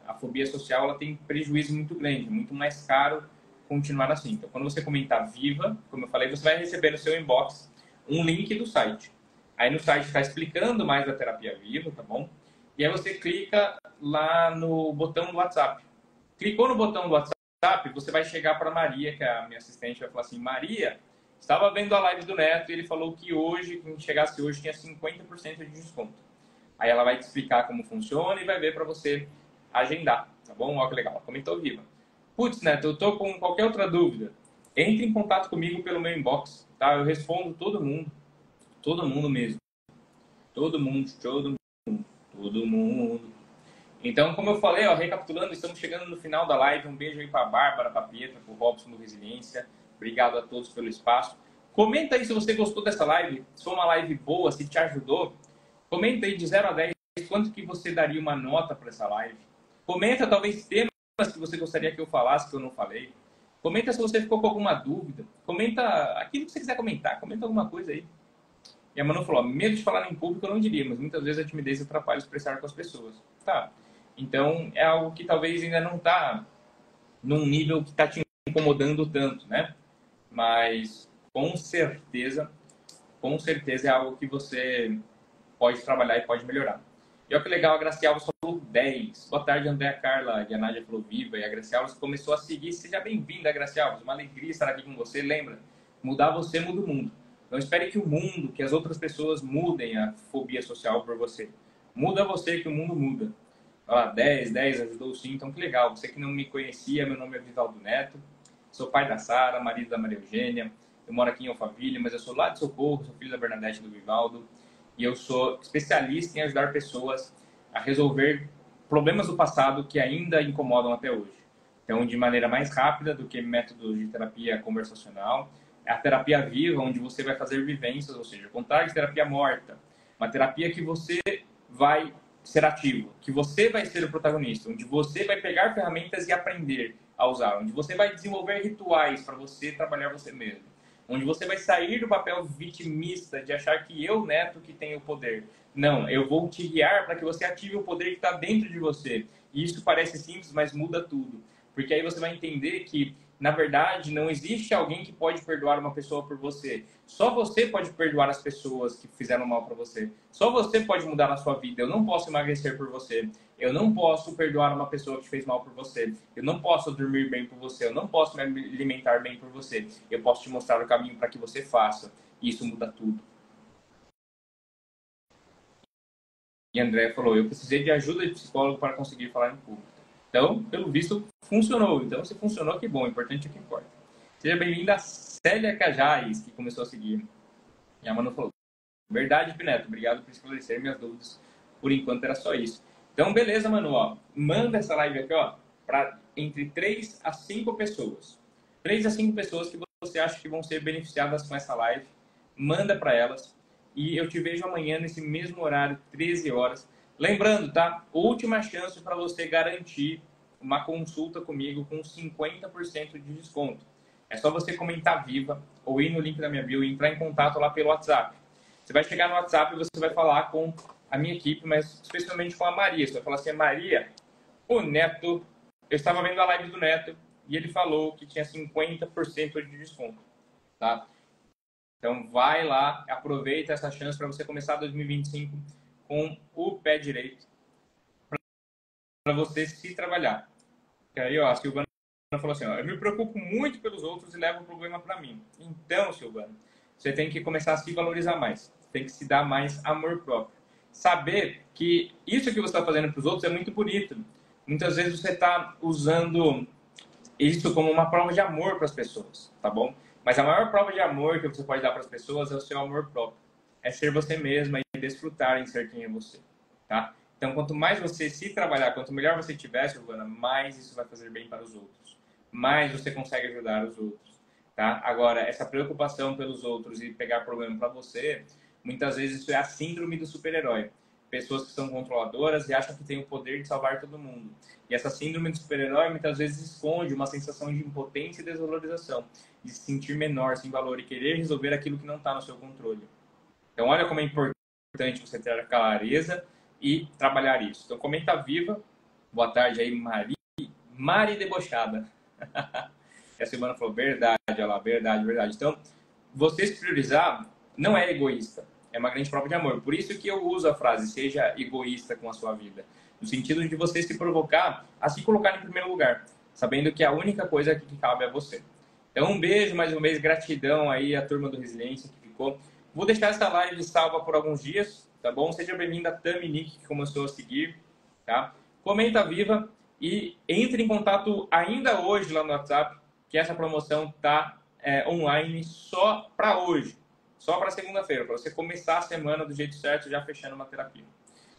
a fobia social ela tem prejuízo muito grande, muito mais caro continuar assim. Então, quando você comentar Viva, como eu falei, você vai receber no seu inbox um link do site. Aí no site está explicando mais da terapia Viva, tá bom? E aí você clica lá no botão do WhatsApp. Clicou no botão do WhatsApp, você vai chegar para Maria, que é a minha assistente, vai falar assim, Maria, estava vendo a live do Neto e ele falou que hoje, quem chegasse hoje, tinha 50% de desconto. Aí ela vai te explicar como funciona e vai ver para você agendar, tá bom? Olha que legal, ela comentou Viva. Putz, Neto, eu tô com qualquer outra dúvida. Entre em contato comigo pelo meu inbox, tá? Eu respondo todo mundo mesmo. Todo mundo. Então, como eu falei, ó, recapitulando, estamos chegando no final da live. Um beijo aí para a Bárbara, para a Pietra, para o Robson do Resiliência. Obrigado a todos pelo espaço. Comenta aí se você gostou dessa live, se foi uma live boa, se te ajudou. Comenta aí de 0 a 10 quanto que você daria uma nota para essa live. Comenta talvez temas que você gostaria que eu falasse que eu não falei. Comenta se você ficou com alguma dúvida. Comenta aquilo que você quiser comentar. Comenta alguma coisa aí. E a Manu falou, medo de falar em público eu não diria, mas muitas vezes a timidez atrapalha expressar com as pessoas. Tá. Então, é algo que talvez ainda não está num nível que está te incomodando tanto, né? Mas, com certeza é algo que você pode trabalhar e pode melhorar. E olha que legal, a Graciela falou 10. Boa tarde, Andréa Carla. E a Nádia falou Viva. E a Graciela começou a seguir. Seja bem-vinda, Graciela. Uma alegria estar aqui com você. Lembra, mudar você muda o mundo. Não espere que o mundo, que as outras pessoas mudem a fobia social por você. Muda você que o mundo muda. Olha lá, 10 ajudou sim. Então, que legal. Você que não me conhecia, meu nome é Vivaldo Neto. Sou pai da Sara, marido da Maria Eugênia. Eu moro aqui em Alphaville, mas eu sou lá de Socorro, sou filho da Bernadette e do Vivaldo. E eu sou especialista em ajudar pessoas a resolver problemas do passado que ainda incomodam até hoje. Então, de maneira mais rápida do que métodos de terapia conversacional, é a terapia viva, onde você vai fazer vivências, ou seja, contrário de terapia morta. Uma terapia que você vai ser ativo, que você vai ser o protagonista, onde você vai pegar ferramentas e aprender a usar, onde você vai desenvolver rituais para você trabalhar você mesmo, onde você vai sair do papel vitimista de achar que eu, Neto, que tenho o poder. Não, eu vou te guiar para que você ative o poder que está dentro de você E isso parece simples, mas muda tudo. Porque aí você vai entender que, na verdade, não existe alguém que pode perdoar uma pessoa por você. Só você pode perdoar as pessoas que fizeram mal para você. Só você pode mudar a sua vida. Eu não posso emagrecer por você. Eu não posso perdoar uma pessoa que fez mal por você. Eu não posso dormir bem por você. Eu não posso me alimentar bem por você. Eu posso te mostrar o caminho para que você faça. E isso muda tudo. E André falou, eu precisei de ajuda de psicólogo para conseguir falar em público. Então, pelo visto, funcionou. Então, se funcionou, que bom. O importante é o que importa. Seja bem-vinda a Célia Cajais, que começou a seguir. E a Manu falou, verdade, Pineto. Obrigado por esclarecer minhas dúvidas. Por enquanto, era só isso. Então, beleza, Manu. Ó, manda essa live aqui, ó, para entre 3 a 5 pessoas. 3 a 5 pessoas que você acha que vão ser beneficiadas com essa live. Manda para elas. E eu te vejo amanhã nesse mesmo horário, 13 horas. Lembrando, tá? Última chance para você garantir uma consulta comigo com 50% de desconto. É só você comentar Viva ou ir no link da minha bio e entrar em contato lá pelo WhatsApp. Você vai chegar no WhatsApp e você vai falar com a minha equipe, mas especialmente com a Maria. Você vai falar assim, Maria, o Neto, eu estava vendo a live do Neto e ele falou que tinha 50% de desconto, tá? Então, vai lá, aproveita essa chance para você começar 2025 com o pé direito, para você se trabalhar. E aí, ó, a Silvana falou assim, ó, eu me preocupo muito pelos outros e levo o problema para mim. Então, Silvana, você tem que começar a se valorizar mais, tem que se dar mais amor próprio. Saber que isso que você está fazendo para os outros é muito bonito. Muitas vezes você está usando isso como uma prova de amor para as pessoas, tá bom? Mas a maior prova de amor que você pode dar para as pessoas é o seu amor próprio. É ser você mesma e desfrutar em ser quem é você, tá? Então, quanto mais você se trabalhar, quanto melhor você tiver, Silvana, mais isso vai fazer bem para os outros. Mais você consegue ajudar os outros, tá? Agora, essa preocupação pelos outros e pegar problema para você, muitas vezes isso é a síndrome do super-herói. Pessoas que são controladoras e acham que têm o poder de salvar todo mundo. E essa síndrome do super-herói muitas vezes esconde uma sensação de impotência e desvalorização, de se sentir menor, sem valor e querer resolver aquilo que não está no seu controle. Então, olha como é importante você ter a clareza e trabalhar isso. Então, comenta Viva. Boa tarde aí, Mari Debochada. E a Silvana falou, verdade, olha lá, verdade, verdade. Então, você se priorizar não é egoísta. É uma grande prova de amor. Por isso que eu uso a frase, seja egoísta com a sua vida. No sentido de você se provocar a se colocar em primeiro lugar, sabendo que a única coisa que cabe é você. Então, um beijo, mais uma vez, gratidão aí à turma do Resiliência que ficou. Vou deixar essa live salva por alguns dias, tá bom? Seja bem-vinda a Tami Nick, que começou a seguir, tá? Comenta Viva e entre em contato ainda hoje lá no WhatsApp, que essa promoção tá online só para hoje. Só para segunda-feira, para você começar a semana do jeito certo, já fechando uma terapia.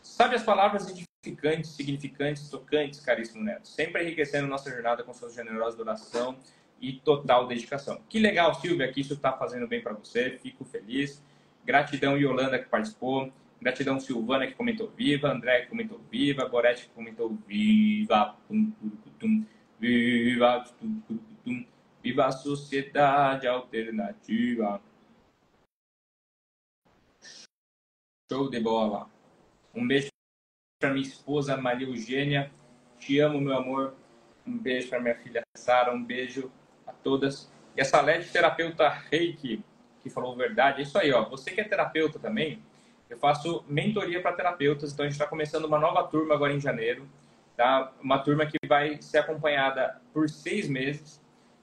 Sabe as palavras edificantes, significantes, tocantes, caríssimo Neto, sempre enriquecendo nossa jornada com suas generosas oração e total dedicação. Que legal, Silvia, que isso está fazendo bem para você, fico feliz. Gratidão, Yolanda, que participou. Gratidão, Silvana, que comentou viva. André, que comentou viva. Gorete, que comentou viva. Viva. Viva a sociedade alternativa. Show de bola. Um beijo para minha esposa Maria Eugênia. Te amo, meu amor. Um beijo para minha filha Sara. Um beijo a todas. E a Salete, terapeuta Reiki, que falou verdade. É isso aí, ó. Você que é terapeuta também, eu faço mentoria para terapeutas. Então a gente está começando uma nova turma agora em janeiro. Tá? Uma turma que vai ser acompanhada por 6 meses,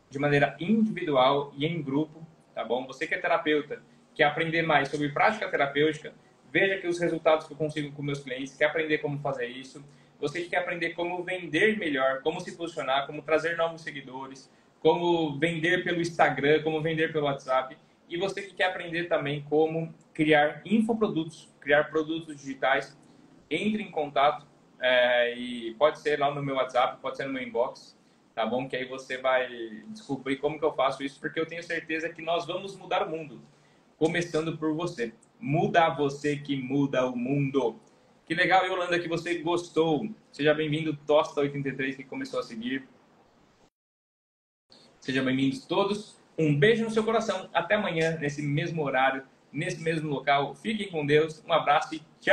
de maneira individual e em grupo. Tá bom? Você que é terapeuta, quer aprender mais sobre prática terapêutica, veja aqui os resultados que eu consigo com meus clientes, quer aprender como fazer isso. Você que quer aprender como vender melhor, como se posicionar, como trazer novos seguidores, como vender pelo Instagram, como vender pelo WhatsApp. E você que quer aprender também como criar infoprodutos, criar produtos digitais, entre em contato e pode ser lá no meu WhatsApp, pode ser no meu inbox, tá bom? Que aí você vai descobrir como que eu faço isso, porque eu tenho certeza que nós vamos mudar o mundo, começando por você. Muda você que muda o mundo. Que legal, Yolanda, que você gostou. Seja bem-vindo, Tosta83, que começou a seguir. Sejam bem-vindos todos. Um beijo no seu coração. Até amanhã, nesse mesmo horário, nesse mesmo local. Fiquem com Deus. Um abraço e tchau.